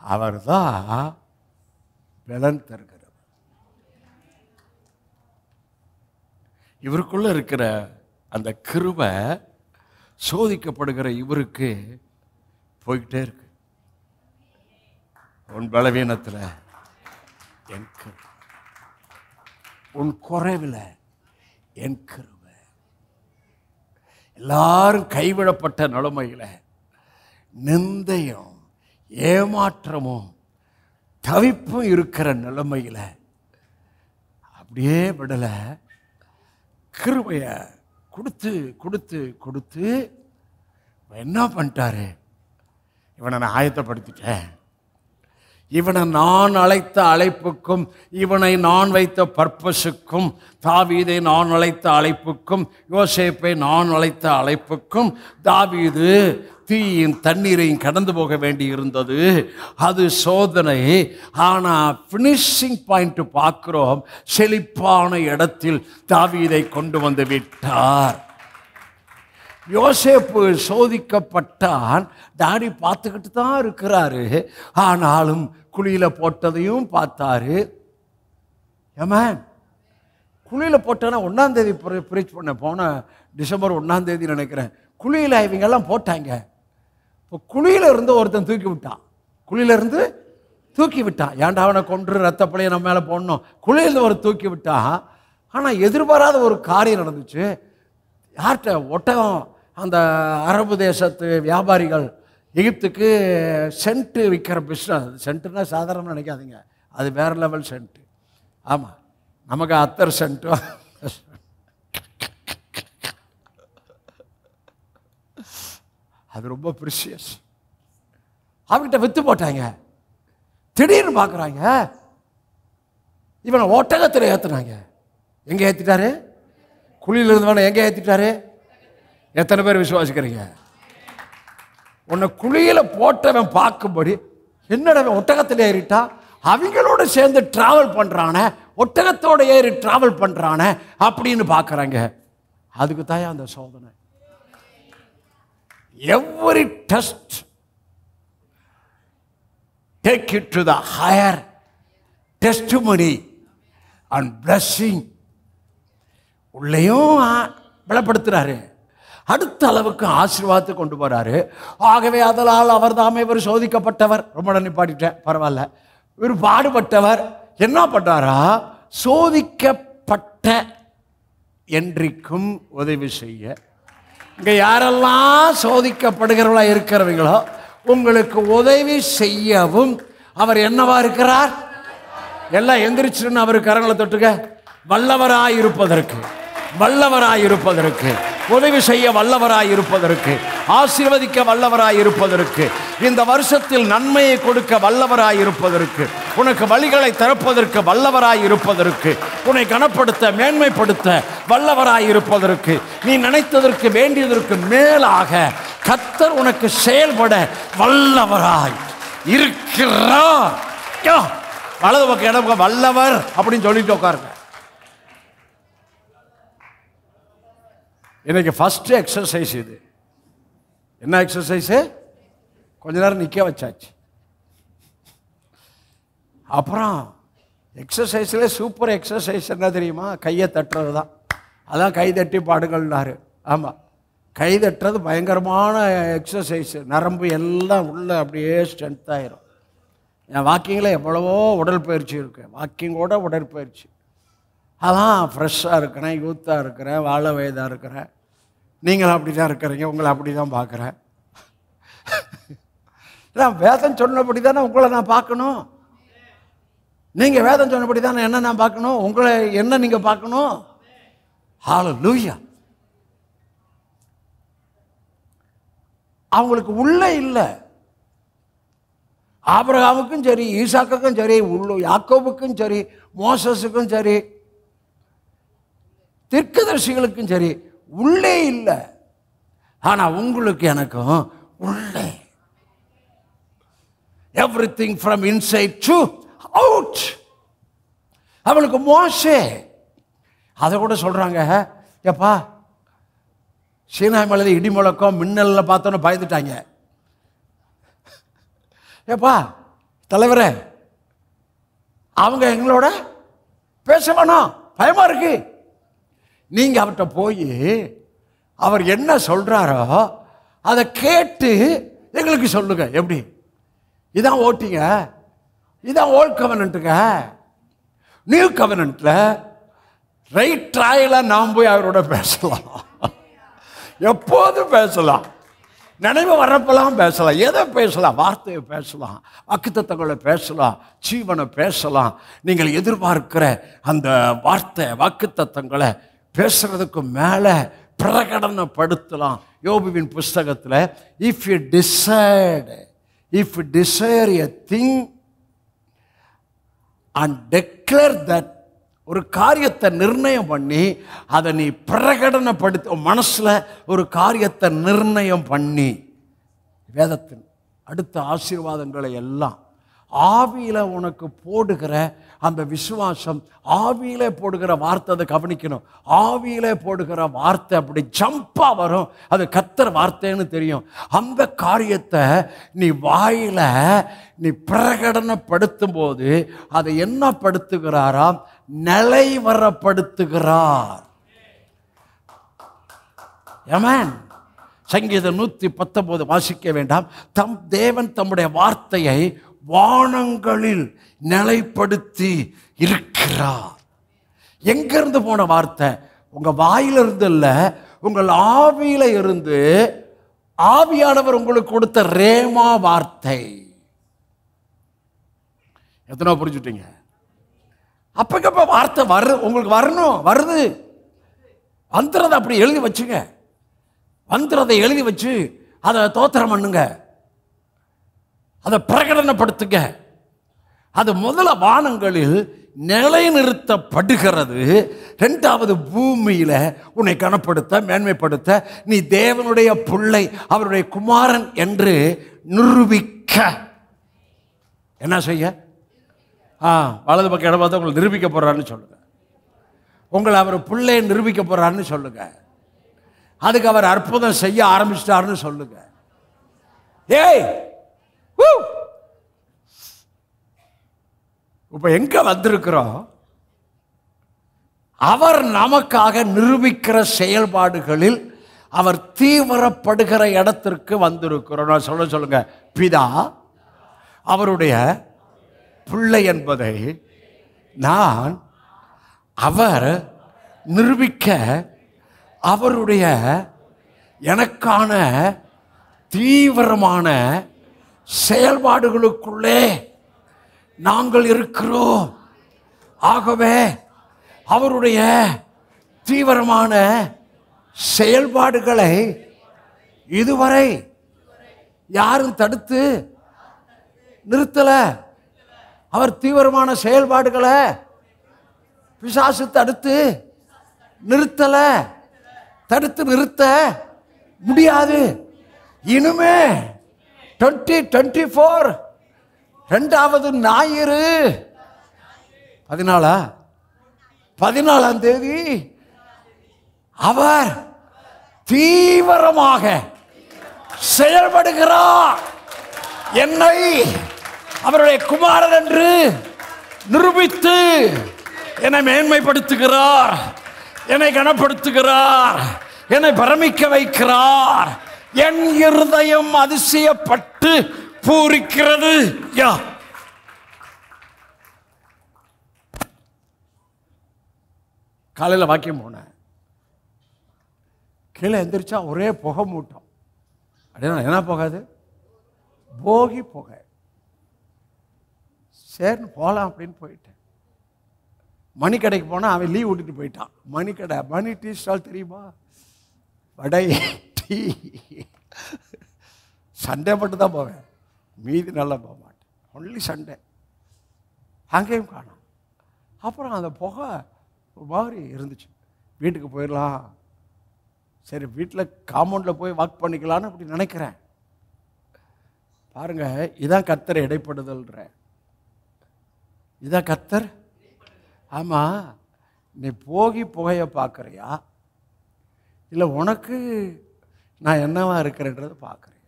அவர் தான் பலன் தருகிறார். இவருக்குள்ள இருக்கிற அந்த கிருபை சோதிக்கப்படுகிற இவருக்கு போய்கிட்டே இருக்கு. உன் பலவீனத்தில் என் கிருபை, உன் குறைவில் என் கிருபை. எல்லாரும் கைவிடப்பட்ட நிலைமையில நிந்தையும் ஏமாற்றமும் தவிப்பும் இருக்கிற நிலைமையில அப்படியே விடல, கிருபைய கொடுத்து கொடுத்து கொடுத்து என்ன பண்ணிட்டாரு, இவனை நான் ஆயத்தப்படுத்திட்டேன், இவனை நான் அழைத்த அழைப்புக்கும் இவனை நான் வைத்த பர்பஸுக்கும், தாவீதை நான் அழைத்த அழைப்புக்கும் யோசேப்பை நான் அழைத்த அழைப்புக்கும், தாவீது தீயின் தண்ணீரையும் கடந்து போக வேண்டி இருந்தது, அது சோதனை. ஆனால் ஃபினிஷிங் பாயிண்ட் பார்க்கிறோம், செழிப்பான இடத்தில் தாவீதை கொண்டு வந்து விட்டார். யோசேப்பு சோதிக்கப்பட்டான், டாடி பார்த்துக்கிட்டு தான் இருக்கிறாரு, ஆனாலும் குழியில் போட்டதையும் பார்த்தாரு. ஏமேன், குழியில் போட்டோன்னா 1ஆம் தேதி ப்ரீச் பண்ண, போன டிசம்பர் 1ஆம் தேதி நினைக்கிறேன், குழியில் இவங்கெல்லாம் போட்டாங்க. இப்போ குழியில் இருந்து ஒருத்தன் தூக்கி விட்டான், குழியிலேருந்து தூக்கி விட்டான். ஏன்டா அவனை கொன்று ரத்த பழைய நம்ம மேலே போடணும், குழியிலேருந்து ஒரு தூக்கி விட்டான். ஆனால் எதிர்பாராத ஒரு காரியம் நடந்துச்சு. யார்கிட்ட? ஒட்டகம். அந்த அரபு தேசத்து வியாபாரிகள் எகிப்துக்கு சென்ட்டு விற்கிற பிஸ்னஸ். சென்ட்டுனா சாதாரண நினைக்காதீங்க, அது வேறு லெவல் சென்ட்டு. ஆமாம், நமக்கு அத்தர் சென்ட்டு, அது ரொம்ப ப்ரிஷியஸ். அவங்கிட்ட விற்று போட்டாங்க. திடீர்னு பார்க்குறாங்க, இவனை ஒட்டகத்தில் ஏற்றுனாங்க. எங்கே ஏற்றிட்டாரு? குழியில் இருந்தவனை எங்கே ஏற்றிட்டாரு? எத்தனை பேர் விசுவாசிக்கிறீங்க? உன்னை குழியில் போட்டவன் பார்க்கும்படி, என்னடா ஒட்டகத்தில் ஏறிட்டா, அவங்களோட சேர்ந்து டிராவல் பண்ணுறானே, ஒட்டகத்தோடு ஏறி டிராவல் பண்ணுறானே அப்படின்னு பார்க்குறாங்க. அதுக்கு தான் அந்த சோதனை. Every test take it to the higher testimony and blessing. உள்ளேயும் பலப்படுத்துறாரு, அடுத்த அளவுக்கு ஆசீர்வாதத்தை கொண்டு போறாரு. ஆகவே அதனால் அவர் தாமே இவர் சோதிக்கப்பட்டவர். ரொம்ப நிப்பாட்டிட்டேன், பரவாயில்ல. இவர் பாடுபட்டவர். என்ன பண்றாரா? சோதிக்கப்பட்ட என்றைக்கும் உதவி செய்ய. இங்க யாரெல்லாம் சோதிக்கப்படுகிறவர்களா இருக்கிறவங்களோ உங்களுக்கு உதவி செய்யவும் அவர் என்னவா இருக்கிறார்? எல்லாம் எந்திரிச்சுன்னு அவர் கரங்களை தொட்டுக்க. வல்லவராயிருப்பதற்கு, வல்லவராயிருப்பதற்கு, உதவி செய்ய வல்லவராயிருப்பதற்கு, ஆசீர்வதிக்க வல்லவராயிருப்பதற்கு, இந்த வருஷத்தில் நன்மையை கொடுக்க வல்லவராயிருப்பதற்கு, உனக்கு வழிகளை திறப்பதற்கு வல்லவராயிருப்பதற்கு, உன்னை கனப்படுத்த மேன்மைப்படுத்த வல்லவராயிருப்பதற்கு, நீ நினைத்ததற்கு வேண்டியதற்கு மேலாக கர்த்தர் உனக்கு செயல்பட வல்லவராய் இருக்கிறார். வலது பக்கம் இடம் பக்கம் வல்லவர் அப்படின்னு சொல்லிட்டு உட்காருங்க. இன்னைக்கு ஃபர்ஸ்ட் எக்ஸசைஸ் இது. என்ன எக்ஸசைஸு? கொஞ்ச நேரம் நிற்க வச்சாச்சு. அப்புறம் எக்ஸசைஸ்ல சூப்பர் எக்ஸசைஸ் என்ன தெரியுமா? கையை தட்டுறது தான். அதான் கை தட்டி பாடுகள்னாரு. ஆமாம், கை தட்டுறது பயங்கரமான எக்ஸசைஸு. நரம்பு எல்லாம் உள்ள அப்படியே ஸ்ட்ரென்த் ஆயிரும். என் வாக்கிங்கில் எவ்வளவோ உடற்பயிற்சி இருக்குது, வாக்கிங்கோட உடற்பயிற்சி. அதான் ஃப்ரெஷ்ஷாக இருக்கிறேன், யூத்தாக இருக்கிறேன், வாழ வயதாக இருக்கிறேன். நீங்களும் அப்படி தான் இருக்கிறீங்க, உங்களை அப்படி தான் பார்க்குறேன். நான் வேதம் சொன்னபடி தானே உங்களை நான் பார்க்கணும். நீங்கள் வேதம் சொன்னபடி தானே என்ன நான் பார்க்கணும், உங்களை என்ன நீங்கள் பார்க்கணும். ஹல்லேலூயா. அவங்களுக்கு உள்ளே இல்லை. ஆபிரகாமுக்கும் சரி, ஈசாக்குக்கும் சரி, யாக்கோபுக்கும் சரி, மோசஸுக்கும் சரி, தீர்க்கதரிசிகளுக்கும் சரி, உள்ளே இல்லை. ஆனால் உங்களுக்கு எனக்கும் உள்ளே. Everything from inside to out. அவளுக்கு மோசே அதை கூட சொல்றாங்க, ஏப்பா சீனாய் மலையில் இடி முழக்கம் மின்னல்ல பார்த்தோன்னு பயந்துட்டாங்க. ஏப்பா தலைவரே, அவங்க எங்களோட பேச வேணாம், பயமா இருக்கு. நீங்க அவர்கிட்ட போய் அவர் என்ன சொல்றாரோ அதை கேட்டு எங்களுக்கு சொல்லுங்க. எப்படி? இதான் ஓட்டிங்க, இதான் ஓல்ட் கவர்னன்ட்டுங்க. நியூ கவர்னன்ட்ல ரைட் ட்ராயில நாம் போய் அவரோட பேசலாம், எப்போதும் பேசலாம், நினைவு வர்றப்பெல்லாம் பேசலாம். எதை பேசலாம்? வார்த்தையை பேசலாம், வாக்குத்தத்தங்களை பேசலாம், ஜீவனை பேசலாம். நீங்கள் எதிர்பார்க்கிற அந்த வார்த்தை வாக்குத்தத்தங்களை பேசுறதுக்கு மேல பிரகடனப்படுத்தலாம். யோபுவின் புஸ்தகத்தில் if you desire a thing and declare that, ஒரு காரியத்தை நிர்ணயம் பண்ணி அதை நீ பிரகடனப்படுத்த, மனசுல ஒரு காரியத்தை நிர்ணயம் பண்ணி, வேதத்தின் அடுத்த ஆசீர்வாதங்களை எல்லாம் ஆவியில உனக்கு போடுகிற அந்த விசுவாசம், ஆவியில போடுகிற வார்த்தை, அதை கவனிக்கணும். ஆவியில போடுகிற வார்த்தை அப்படி ஜம்பா வரும், அது கர்த்தர் வார்த்தைன்னு தெரியும். அந்த காரியத்தை நீ வாயில நீ பிரகடனப்படுத்தும் போது அதை என்ன படுத்துகிறாராம்? நிலைவரப்படுத்துகிறார். ஆமென். சங்கீதம் 119 வாசிக்க வேண்டாம். தேவன் தம்முடைய வார்த்தையை வானங்களில் நிலைப்படுத்தி இருக்கிறார். எங்கிருந்து போன வார்த்தை? உங்க வாயிலிருந்து இல்ல, உங்கள் ஆவியில இருந்து ஆவியானவர் உங்களுக்கு கொடுத்த ரேமா வார்த்தை. எத்தனை புரிஞ்சுட்டீங்க? அப்பக்கப்ப வார்த்தை உங்களுக்கு வரணும், வருது. வந்துறதை அப்படி எழுதி வச்சுங்க, வந்துறதை எழுதி வச்சு அதை தோத்திரம் பண்ணுங்க, அதை பிரகடனப்படுத்துங்க. அது முதல்ல வானங்களில் நிலைநிறுத்தப்படுகிறது. இரண்டாவது பூமியில உன்னை கனப்படுத்த, மேன்மைப்படுத்த, நீ தேவனுடைய பிள்ளை, அவருடைய குமாரன் என்று நிரூபிக்க. என்ன செய்ய? வலது பக்கம் இடம் பார்த்தா உங்களை நிரூபிக்க போறான்னு சொல்லுங்க. உங்களை அவர் பிள்ளையை நிரூபிக்க போறான்னு சொல்லுங்க. அதுக்கு அவர் அற்புதம் செய்ய ஆரம்பிச்சிட்டாருன்னு சொல்லுங்க. ஏய், இப்ப எங்க வந்திருக்கிறோம்? அவர் நமக்காக நிரூபிக்கிற செயல்பாடுகளில் அவர் தீவிரப்படுகிற இடத்திற்கு வந்திருக்கிறோம். நான் சொல்லுங்க, பிதா அவருடைய பிள்ளை என்பதை நான் அவர் நிரூபிக்க அவருடைய எனக்கான தீவிரமான செயல்பாடுகளுக்குள்ளே நாங்கள் இருக்கிறோம். ஆகவே அவருடைய தீவிரமான செயல்பாடுகளை இதுவரை யாரும் தடுத்து நிறுத்தல. அவர் தீவிரமான செயல்பாடுகளை பிசாசு தடுத்து நிறுத்தல, தடுத்து நிறுத்த முடியாது. இனிமே 2024 இரண்டாவது ஞாயிறு 14ஆம் தேதி அவர் தீவிரமாக செயல்படுகிறார். என்னை அவருடைய குமாரன் என்று நிரூபித்து என்னை மேன்மைப்படுத்துகிறார், என்னை கனப்படுத்துகிறார், என்னை பிரமிக்க வைக்கிறார். என் இருதயம் அதிசயப்பட்டு பூரிக்கிறது. காலையில் வாக்கியம் போனேன், கீழே எந்திரிச்சா ஒரே புகை மூட்டம். அப்படின்னா என்ன போகாது? போகி புகை. சரின்னு போகலாம் அப்படின்னு போயிட்டேன். மணி கடைக்கு போனால் அவன் லீவ் விட்டுட்டு போயிட்டான். மணி கடை, மணி டீ ஸ்டால் தெரியுமா? வடை டீ. சண்டே மட்டும் தான் போவேன், மீதி நல்லா போக மாட்டேன். Only Sunday. அங்கேயும் காணும். அப்புறம் அந்த புகை ஒரு மாதிரி இருந்துச்சு. வீட்டுக்கு போயிடலாம், சரி வீட்டில் காம்பவுண்டில் போய் வாக் பண்ணிக்கலான்னு அப்படி நினைக்கிறேன். பாருங்க, இதான் கர்த்தர் இடைப்படுதல்ன்ற. இதான் கர்த்தர். ஆமாம், நீ போகி புகையை பார்க்குறியா இல்லை உனக்கு நான் என்னவா இருக்கிறேன்றதை பார்க்குறேன்.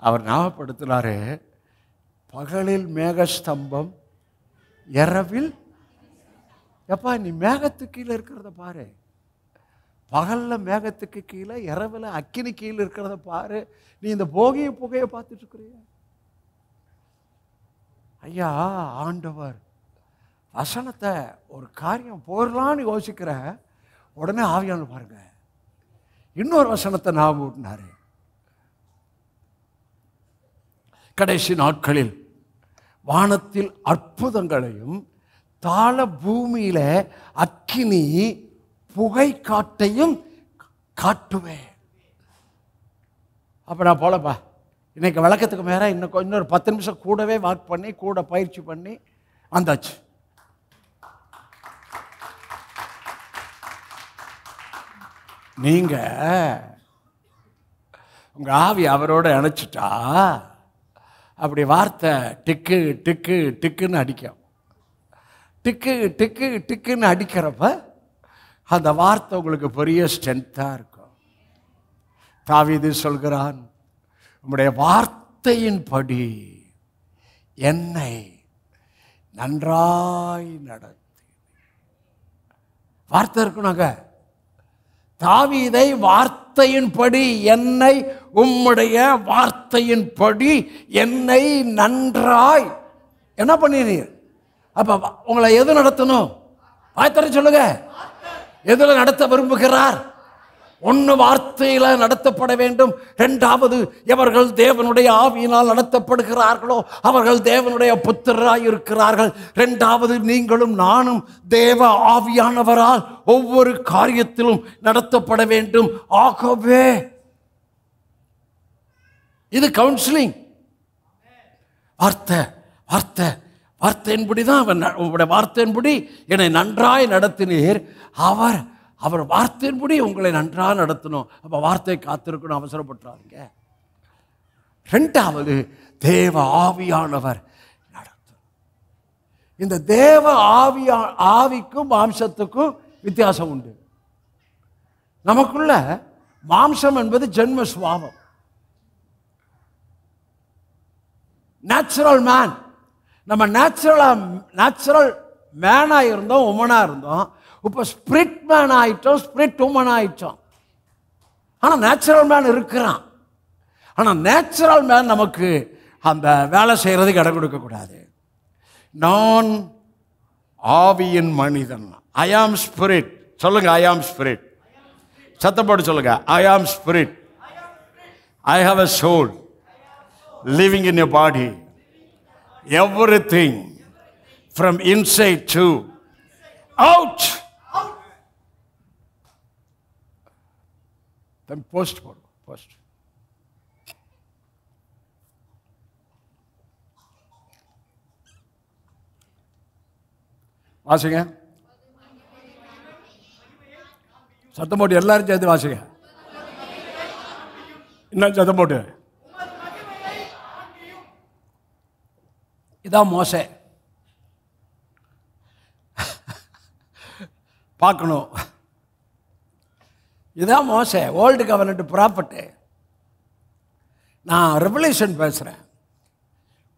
அவர் ஞாபகப்படுத்தினாரு, பகலில் மேகஸ்தம்பம், இரவில் எப்பா நீ மேகத்துக்கு கீழே இருக்கிறத பாரு. பகலில் மேகத்துக்கு கீழே, இரவில் அக்கினி கீழே இருக்கிறத பாரு. நீ இந்த புகையை பார்த்துட்டு இருக்கிறிய. ஐயா, ஆண்டவர் வசனத்தை ஒரு காரியம் போயிடலான்னு யோசிக்கிற உடனே ஆவியானவர் பாருங்க இன்னொரு வசனத்தை ஞாபகம் ஊட்டினாரு. கடைசி நாட்களில் வானத்தில் அற்புதங்களையும் தாழ பூமியில அக்கினி புகை காட்டையும் காட்டுவேன். அப்ப நான் போலப்பா, இன்னைக்கு விளக்கத்துக்கு மேல இன்னொரு 10 நிமிஷம் கூடவே வாக் பண்ணி கூட பயிற்சி பண்ணி வந்தாச்சு. நீங்க உங்க ஆவி அவரோட இணைச்சிட்டா அப்படி வார்த்தை டிக்கு டிக்கு டிக்குன்னு அடிக்கும். டிக்கு டிக்கு டிக்குன்னு அடிக்கிறப்ப அந்த வார்த்தை உங்களுக்கு பெரிய ஸ்ட்ரென்த்தா இருக்கும். தாவீது சொல்கிறான், உம்முடைய வார்த்தையின்படி என்னை நன்றாய் நடத்தி. வார்த்தை இருக்கணுங்க. தாவீதை வார்த்தையின்படி என்னை, உம்முடைய வார்த்தையின்படி என்னை நன்றாய் என்ன பண்ணினீர். அப்ப உங்களை எது நடத்தணும்? வாய்த்தர சொல்லுங்க. எதுல நடத்த விரும்புகிறார்? ஒன்று, வார்த்தையில நடத்தப்பட வேண்டும். இரண்டாவது, எவர்கள் தேவனுடைய ஆவியினால் நடத்தப்படுகிறார்களோ அவர்கள் தேவனுடைய புத்திரராய் இருக்கிறார்கள். இரண்டாவது, நீங்களும் நானும் தேவ ஆவியானவரால் ஒவ்வொரு காரியத்திலும் நடத்தப்பட வேண்டும். ஆகவே இது கவுன்சிலிங். வார்த்தை வார்த்தை வார்த்தையின்படிதான் உங்களுடைய வார்த்தையின்படி என்னை நன்றாய் நடத்தினீர். அவர் வார்த்தையின்படி உங்களை நன்றாக நடத்தணும். அப்ப வார்த்தை காத்திருக்கணும், அவசரப்பட்டுறாதீங்க. இரண்டாவது, தேவ ஆவியானவர் நடத்தும். இந்த தேவ ஆவிக்கும் மாம்சத்துக்கும் வித்தியாசம் உண்டு. நமக்குள்ள மாம்சம் என்பது ஜென்ம சுபாவம், நேச்சுரல் மேன். நம்ம நேச்சுரல் மேனா இருந்தோம், உமனா இருந்தோம். இப்போ ஸ்பிரிட் மேன் ஆயிட்டோம், ஸ்பிரிட் உமன் ஆயிட்டோம். ஆனால் நேச்சுரல் மேன் இருக்கிறான். ஆனால் நேச்சுரல் மேன் நமக்கு அந்த வேலை செய்யறதுக்கு இடம் கொடுக்கக்கூடாது. நான் ஆவியின் மனிதன். ஐ ஆம் ஸ்பிரிட். சொல்லுங்க, ஐ ஆம் ஸ்பிரிட். சத்தப்போடு சொல்லுங்க, ஐ ஆம் spirit. I have a soul living in your body. Everything from inside to out. Then post. வாசிங்க, சத்தம் போட்டு எல்லாரும் சேர்த்து வாசிங்க. இன்னும் சத்தம் போட்டு. இதான் மோசே. பார்க்கணும். இதான் மோசே, ஓல்டு கவர்னட் ப்ராப்பர்ட்டி. நான் ரெவல்யூஷன் பேசுறேன்.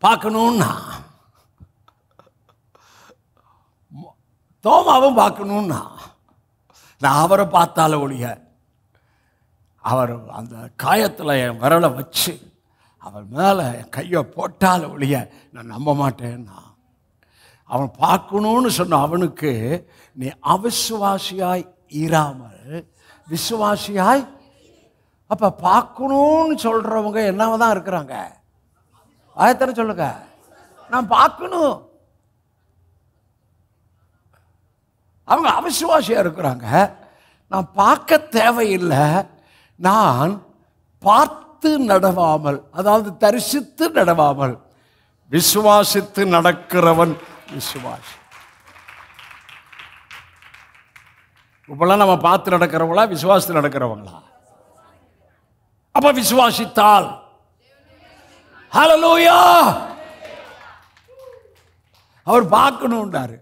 பார்க்கணும்னா தோமாவும் பார்க்கணும்னா நான் அவரை பார்த்தால ஒழிய, அவர் அந்த காயத்தில் என் விரலை வச்சு அவர் மேலே என் கையை போட்டால ஒழிய நான் நம்ப மாட்டேன்னா, அவன் பார்க்கணும்னு சொன்ன அவனுக்கு நீ அவிசுவாசியாய் இராமல் விசுவாசியாய். அப்ப பார்க்கணும்னு சொல்றவங்க என்னவதான் இருக்கிறாங்க? ஆயத்தனை சொல்லுங்க, நான் பார்க்கணும். அவங்க அவிசுவாசியா இருக்கிறாங்க. நான் பார்க்க தேவையில்லை, நான் பார்த்து நடவாமல், அதாவது தரிசித்து நடவாமல் விசுவாசித்து நடக்கிறவன் விசுவாசி. இப்பெல்லாம் நம்ம பார்த்து நடக்கிறவங்களா விசுவாசித்து நடக்கிறவங்களா? அப்ப விசுவாசித்தால் ஹல்லேலூயா. அவர் பார்க்கணும்ன்றாரு.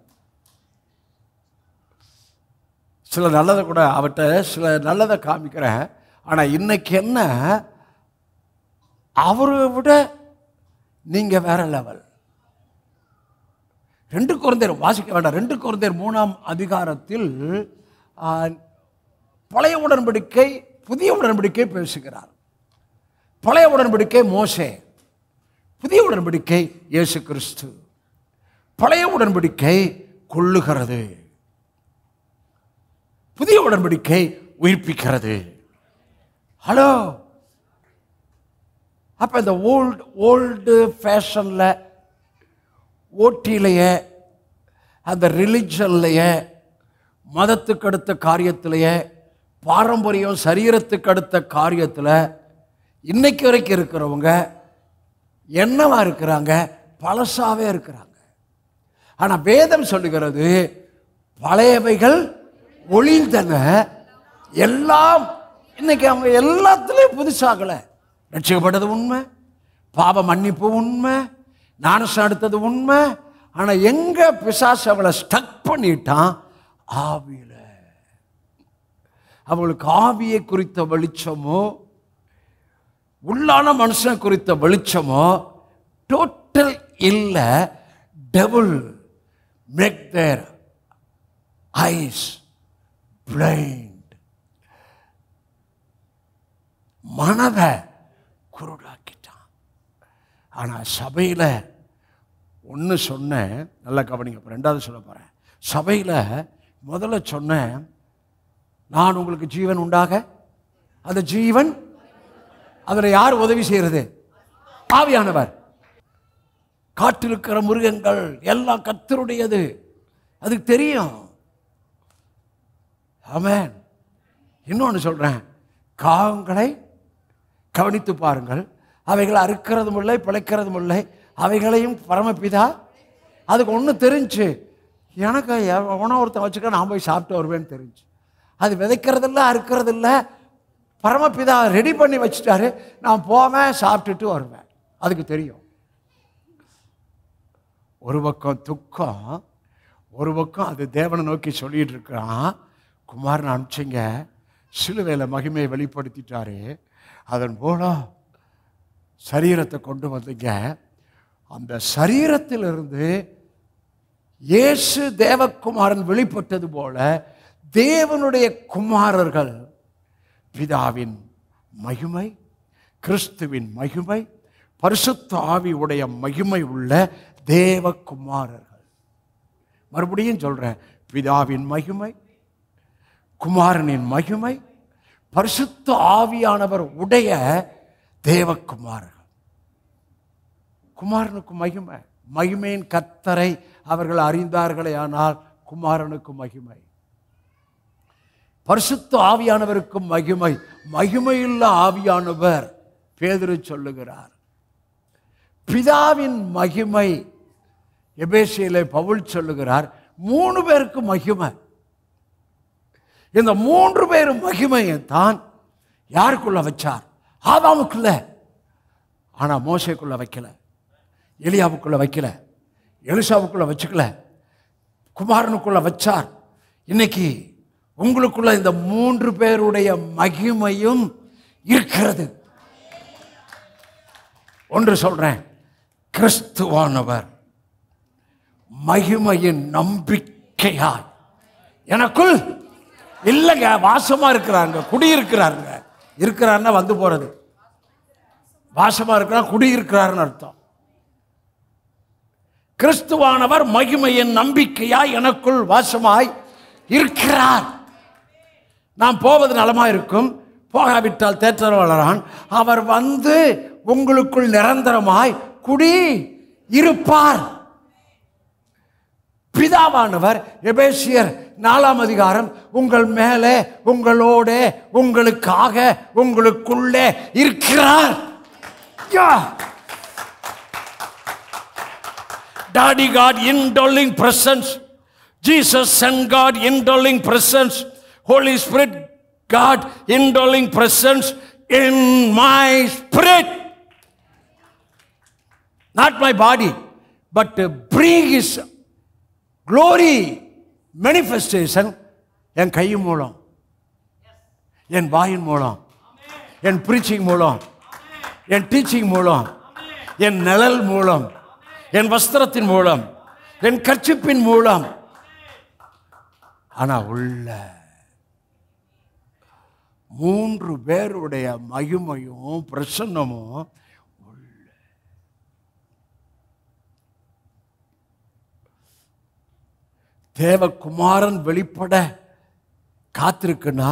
சில நல்லதை கூட அவர்கிட்ட சில நல்லதை காமிக்கிறேன். ஆனால் இன்னைக்கு என்ன, அவரை விட நீங்க வேற லெவல். 2 கொரிந்தியர் வாசிக்க வேண்டாம். 2 கொரிந்தியர் 3ஆம் அதிகாரத்தில் பழைய உடன்படிக்கை புதிய உடன்படிக்கை பேசுகிறார். பழைய உடன்படிக்கை மோசே, புதிய உடன்படிக்கை இயேசு கிறிஸ்து. பழைய உடன்படிக்கை கொல்லுகிறது, புதிய உடன்படிக்கை உயிர்ப்பிக்கிறது. ஹலோ, அப்ப இந்த ஓல்டு ஃபேஷன்ல, ஓட்டிலேயே, அந்த ரிலிஜன்லையே, மதத்துக்கு அடுத்த காரியத்திலேயே, பாரம்பரியம் சரீரத்துக்கு அடுத்த காரியத்தில் இன்னைக்கு வரைக்கும் இருக்கிறவங்க என்னவா இருக்கிறாங்க? பழசாவே இருக்கிறாங்க. ஆனா வேதம் சொல்லுகிறது பழையவைகள் ஒளிந்தன, எல்லாம் இன்னைக்கு அவங்க எல்லாத்துலயும் புதுசாகல. ரட்சிக்கப்பட்டது உண்மை, பாவ மன்னிப்பு உண்மை, ஞானஸ்நானம் எடுத்தது உண்மை. ஆனா எங்க பிசாசு அவளை ஸ்டக் பண்ணிட்டான்? ஆவியில. அவளுக்கு ஆவியை குறித்த வெளிச்சமோ உள்ளான மனுஷன் குறித்த வெளிச்சமோ டோட்டல் இல்ல. Devil make their eyes blind, மனதை குருடாக்கிட்டான். ஆனா சபையில ஒன்று சொன்னேன், நல்லா கவனிங்க. 2வது சொல்ல போறேன். சபையில முதல்ல சொன்னேன், நான் உங்களுக்கு ஜீவன் உண்டாக, அந்த ஜீவன் அதுல யார் உதவி செய்யறது? ஆவியானவர். காட்டில் இருக்கிற மிருகங்கள் எல்லாம் கர்த்தருடையது, அதுக்கு தெரியும். ஆமென். இன்னொன்று சொல்றேன், காகங்களை கவனித்து பாருங்கள், அவைகளை அறுக்கிறதும் இல்லை பிழைக்கிறதும் இல்லை, அவைகளையும் பரமபிதா. அதுக்கு ஒன்று தெரிஞ்சு, எனக்கு எவனோ ஒருத்தன் வச்சுக்க நான் போய் சாப்பிட்டு வருவேன்னு தெரிஞ்சு. அது விதைக்கிறதில்ல அறுக்கிறதில்ல, பரமபிதா ரெடி பண்ணி வச்சுட்டாரு, நான் போவேன் சாப்பிட்டுட்டு வருவேன். அதுக்கு தெரியும். ஒரு பக்கம் துக்கம், ஒரு பக்கம் அது தேவனை நோக்கி சொல்லிட்டு இருக்கிறான். குமாரன் அனுப்பிச்சிங்க, சிலுவையில் மகிமையை வெளிப்படுத்திட்டாரு, அதன் போல சரீரத்தை கொண்டு வந்தீங்க. அந்த சரீரத்திலிருந்து இயேசு தேவகுமாரன் வெளிப்பட்டது போல தேவனுடைய குமாரர்கள் பிதாவின் மகிமை, கிறிஸ்துவின் மகிமை, பரிசுத்த ஆவி உடைய மகிமை உள்ள தேவகுமாரர்கள். மறுபடியும் சொல்றேன், பிதாவின் மகிமை, குமாரனின் மகிமை, பரிசுத்த ஆவியானவர் உடைய தேவகுமாரர்கள். குமாரனுக்கு மகிமை, மகிமையின் கர்த்தரை அவர்கள் அறிந்தார்களே, ஆனால் குமாரனுக்கு மகிமை, பரிசுத்த ஆவியானவருக்கு மகிமை. மகிமையுள்ள ஆவியானவர் பேதுரு சொல்லுகிறார். பிதாவின் மகிமை எபேசியிலே பவுல் சொல்லுகிறார். 3 பேருக்கு மகிமை. இந்த 3 பேரும் மகிமையை தான் யாருக்குள்ள வச்சார்? ஆதாமுக்குள்ள. ஆனா மோசேக்குள்ள வைக்கல, எலியாவுக்குள்ள வைக்கல, எலிசாவுக்குள்ள வச்சுக்கல, குமாரனுக்குள்ள வச்சார். இன்னைக்கு உங்களுக்குள்ள இந்த 3 பேருடைய மகிமையும் இருக்கிறது. ஒன்று சொல்றேன், கிறிஸ்துவானவர் மகிமையின் நம்பிக்கையாய் எனக்குள் இல்லைங்க, வாசமா இருக்கிறாங்க, குடியிருக்கிறாருங்க. இருக்கிறாருன்னா வந்து போறது, வாசமா இருக்கிறார், குடியிருக்கிறாருன்னு அர்த்தம். கிறிஸ்துவானவர் மகிமையின் நம்பிக்கையாய் எனக்குள் வாசமாய் இருக்கிறார். நாம் போவது நலமா இருக்கும், போகாவிட்டால் தேற்றர் வளரான். அவர் வந்து உங்களுக்குள் நிரந்தரமாய் குடி இருப்பார். பிதாவானவர் எபேசியர் 4ஆம் அதிகாரம் உங்கள் மேலே, உங்களோட, உங்களுக்காக, உங்களுக்குள்ளே இருக்கிறார். Daddy God indwelling presence, Jesus sent God indwelling presence, Holy Spirit God indwelling presence in my spirit, not my body, but to bring His glory manifestation என் கை மூலம், என் வாயின் மூலம், என் பிரீச்சிங் மூலம், என் டீச்சிங் மூலம், என் நிழல் மூலம், என் வஸ்திரத்தின் மூலம், என் கர்ச்சிப்பின் மூலம். ஆனா உள்ள 3 பேருடைய மகிமையும் பிரசன்னமும் உள்ள. தேவகுமாரன் வெளிப்பட காத்திருக்குன்னா,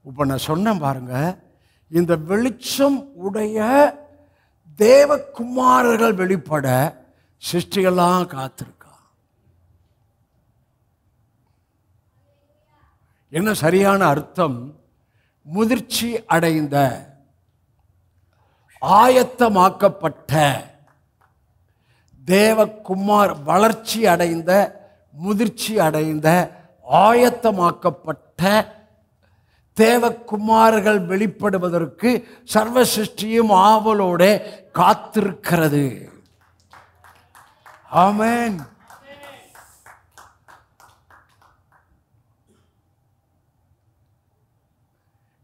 இப்ப நான் சொன்னேன் பாருங்க, இந்த வெளிச்சம் உடைய தேவகுமாரர்கள் வெளிப்பட சிருஷ்டிகள்லாம் காத்திருக்கா. என்ன சரியான அர்த்தம்? முதிர்ச்சி அடைந்த, ஆயத்தமாக்கப்பட்ட தேவகுமார், வளர்ச்சி அடைந்த, முதிர்ச்சி அடைந்த, ஆயத்தமாக்கப்பட்ட தேவகுமார்கள் வெளிப்படுவதற்கு சர்வ சிருஷ்டியும் ஆவலோட காத்திருக்கிறது. ஆமென்.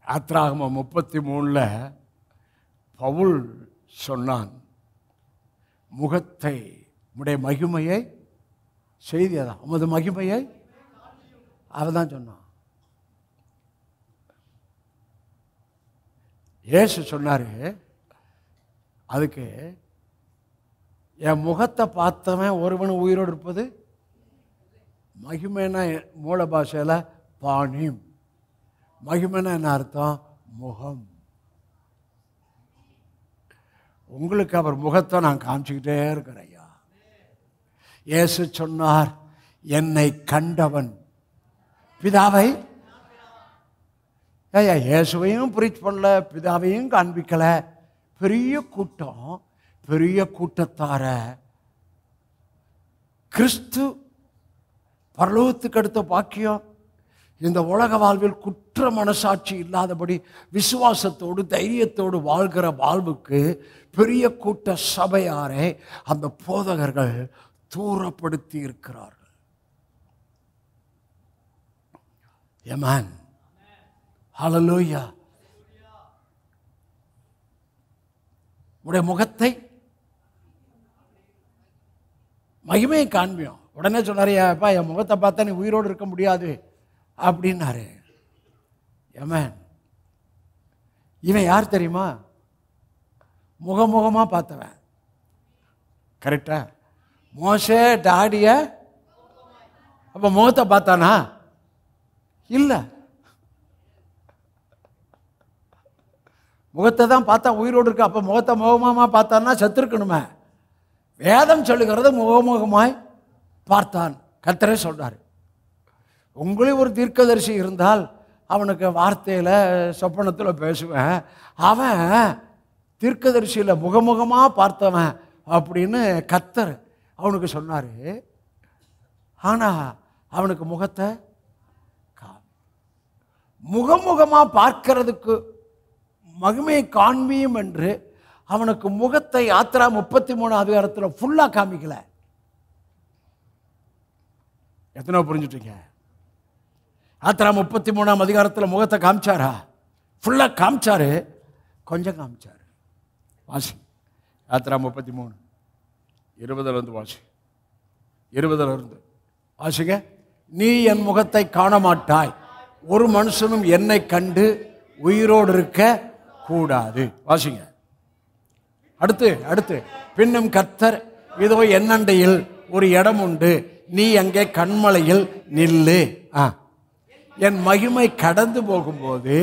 யாத்திராகமம் 33 பவுல் சொன்னான், முகத்தை, உம்முடைய மகிமையை, செய்தி அதான், உமது மகிமையை அவதான் சொன்னான். இயேசு சொன்னாரு, அதுக்கு என் முகத்தை பார்த்தவன் ஒருவன் உயிரோடு இருப்பது மகிமைன்னா மூல பாஷையில் பாணிம். மகிமைன்னா என்ன அர்த்தம்? முகம். உங்களுக்கு அவர் முகத்தை நான் காமிச்சுக்கிட்டே இருக்கிறேன். ஐயா, இயேசு சொன்னார், என்னை கண்டவன் பிதாவை. ஐயா, இயேசுவையும் பிரீச் பண்ணல, பிதாவையும் காண்பிக்கல. பெரிய கூட்டம், பெரிய கூட்டத்தார கிறிஸ்து பரலோகத்துக்கு அடுத்த பாக்கியம். இந்த உலக வாழ்வில் குற்ற மனசாட்சி இல்லாதபடி விசுவாசத்தோடு தைரியத்தோடு வாழ்கிற வாழ்வுக்கு பெரிய கூட்ட சபையாரை அந்த போதகர்கள் தூரப்படுத்தி இருக்கிறார்கள். ஆமென். ஹல்லேலூயா. உடைய முகத்தை மகிமையை காண்பியும். உடனே சொன்னாரு, அப்பா என் முகத்தை பார்த்தா நீ உயிரோடு இருக்க முடியாது அப்படின்னாரு. ஆமென். இவன் யார் தெரியுமா? முகமுகமா பார்த்தவன். கரெக்டா? மோசே டாடிய அப்ப முகத்தை பார்த்தானா? இல்ல, முகத்தை தான் பார்த்தா உயிரோடு இருக்க. அப்ப முகத்தை முகமா பார்த்தான்னா செத்துருக்கணுமே. வேதம் சொல்லுகிறது முகமுகமாய் பார்த்தான். கர்த்தரே சொல்றாரு, உங்களே ஒரு தீர்க்கதரிசி இருந்தால் அவனுக்கு வார்த்தையில் சொப்பனத்தில் பேசுவேன், அவன் தீர்க்கதரிசியில் முகமுகமாக பார்த்தவன் அப்படின்னு கர்த்தர் அவனுக்கு சொன்னார். ஆனால் அவனுக்கு முகத்தை முகமுகமாக பார்க்கிறதுக்கு மகிமையை காண்பியும் என்று அவனுக்கு முகத்தை யாத்திரா 33 அதிகாரத்தில் ஃபுல்லாக காமிக்கல. எத்தனை புரிஞ்சுட்டீங்க? யாத்திரா 33 அதிகாரத்தில் முகத்தை காமிச்சாரா? ஃபுல்லாக காமிச்சாரு, கொஞ்சம் காமிச்சாரு. வாசி யாத்திரா 33 20 வாசி, 20 வாசிங்க. நீ என் முகத்தை காண மாட்டாய், ஒரு மனுஷனும் என்னை கண்டு உயிரோடு இருக்க கூடாது. வாசிங்க. அடுத்து பின்னும் கர்த்தர், இதோ என்னண்டையில் ஒரு இடம் உண்டு, நீ அங்கே கண்மலையில் நில்லு. என் மகிமை கடந்து போகும்போது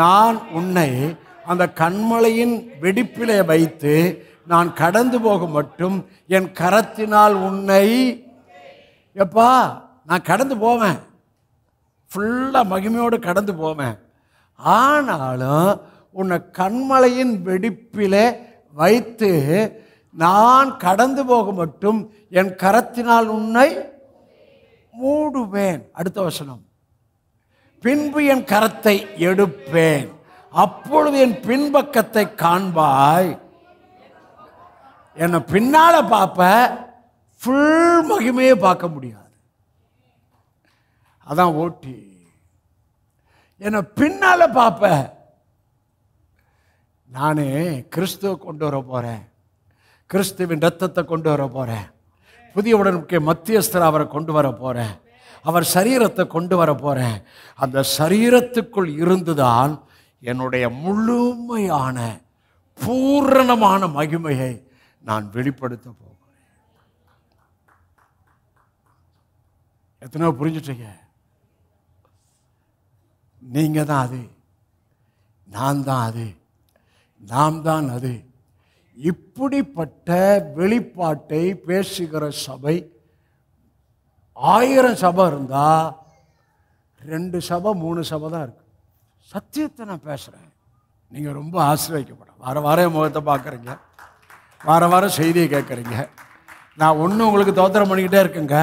நான் உன்னை அந்த கண்மலையின் வெடிப்பிலே வைத்து நான் கடந்து போக மட்டும் என் கரத்தினால் உன்னை, எப்பா நான் கடந்து போவேன், ஃபுல்லாக மகிமையோடு கடந்து போவேன். ஆனாலும் உன்னை கண்மலையின் வெடிப்பிலே வைத்து நான் கடந்து போக மட்டும் என் கரத்தினால் உன்னை மூடுவேன். அடுத்த வசனம், பின்பு என் கரத்தை எடுப்பேன், அப்பொழுது என் பின்பக்கத்தை காண்பாய். என்னை பின்னால பார்ப்ப, ஃபுல் மகிமையை பார்க்க முடியாது. அதான் ஓட்டி என்னை பின்னால பார்ப்ப. நானே கிறிஸ்துவை கொண்டு வர போறேன், கிறிஸ்துவின் ரத்தத்தை கொண்டு வர போறேன், புதிய உடன்படிக்கை மத்தியஸ்தர் அவரை கொண்டு வர போறேன், அவர் சரீரத்தை கொண்டு வர போறேன். அந்த சரீரத்துக்குள் இருந்துதான் என்னுடைய முழுமையான பூரணமான மகிமையை நான் வெளிப்படுத்த போகிறேன். எத்தனை புரிஞ்சுட்டீங்க? நீங்க தான் அது, நான் தான் அது, நாம் தான் அது. இப்படிப்பட்ட வெளிப்பாட்டை பேசுகிற சபை 1000 சபை இருந்தா 2 சபை 3 சபை தான் இருக்கு. சத்தியத்தை நான் பேசுறேன். நீங்க ரொம்ப ஆசிரியக்கப்படும். வார வாரம் முகத்தை பார்க்குறீங்க, வார வாரம் செய்தியை கேட்குறீங்க. நான் ஒன்றும் உங்களுக்கு தோத்திரம் பண்ணிக்கிட்டே இருக்குங்க.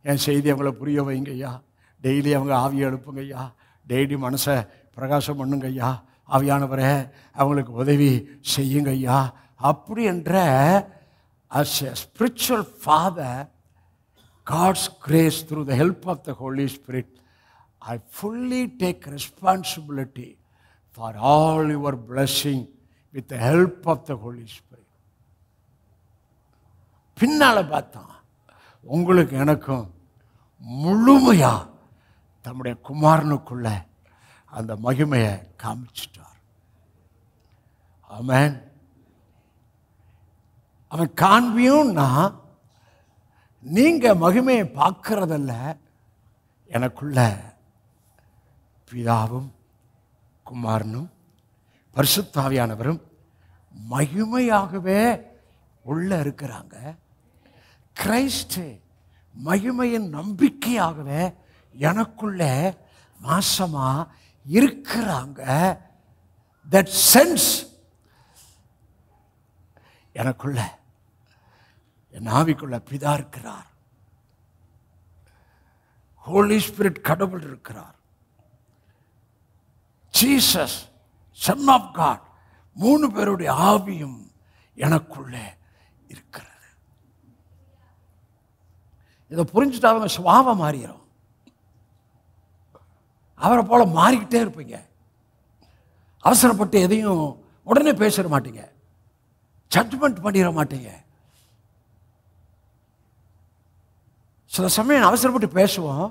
என் செய்தி அவங்கள புரிய வைங்க ஐயா, டெய்லி அவங்க ஆவியை எழுப்புங்க ஐயா, டெய்லி மனசை பிரகாசம் பண்ணுங்க ஐயா, ஆவியானவரே அவங்களுக்கு உதவி செய்யுங்க ஐயா. அப்படி என்ற as a spiritual father, God's grace through the help of the Holy Spirit, I fully take responsibility for all your blessing with the help of the Holy Spirit. பின்னால பார்த்தா உங்களுக்கு எனக்கும் முழுமையா தம்முடைய குமாரனுக்குள்ள அந்த மகிமையை காமிச்சிட்டார். ஆமென். அவன் காண்பியும்னா நீங்க மகிமையை பார்க்கறதல்ல, எனக்குள்ள பிதாவும் குமாரனும் பரிசுத்த ஆவியானவரும் மகிமையாகவே உள்ள இருக்கிறாங்க. கிறிஸ்து மகிமையின் நம்பிக்கையாகவே எனக்குள்ள மாசமா இருக்கிறாங்க. தட் சென்ஸ் எனக்குள்ள, என் ஆவிக்குள்ள பிதா இருக்கிறார், ஹோலி ஸ்பிரிட் கடவுள் இருக்கிறார், ஜீசஸ் சன் ஆஃப் காட் 3 பேருடைய ஆவியும் எனக்குள்ளே இருக்கிறது. இதை புரிஞ்சுட்டாலும் சுபாவம் மாறிடும். அவரை போல மாறிக்கிட்டே இருப்பீங்க. அவசரப்பட்டு எதையும் உடனே பேசிட மாட்டீங்க, ஜட்ஜ்மெண்ட் பண்ணிட மாட்டீங்க. சில சமயம் அவசரப்பட்டு பேசுவோம்,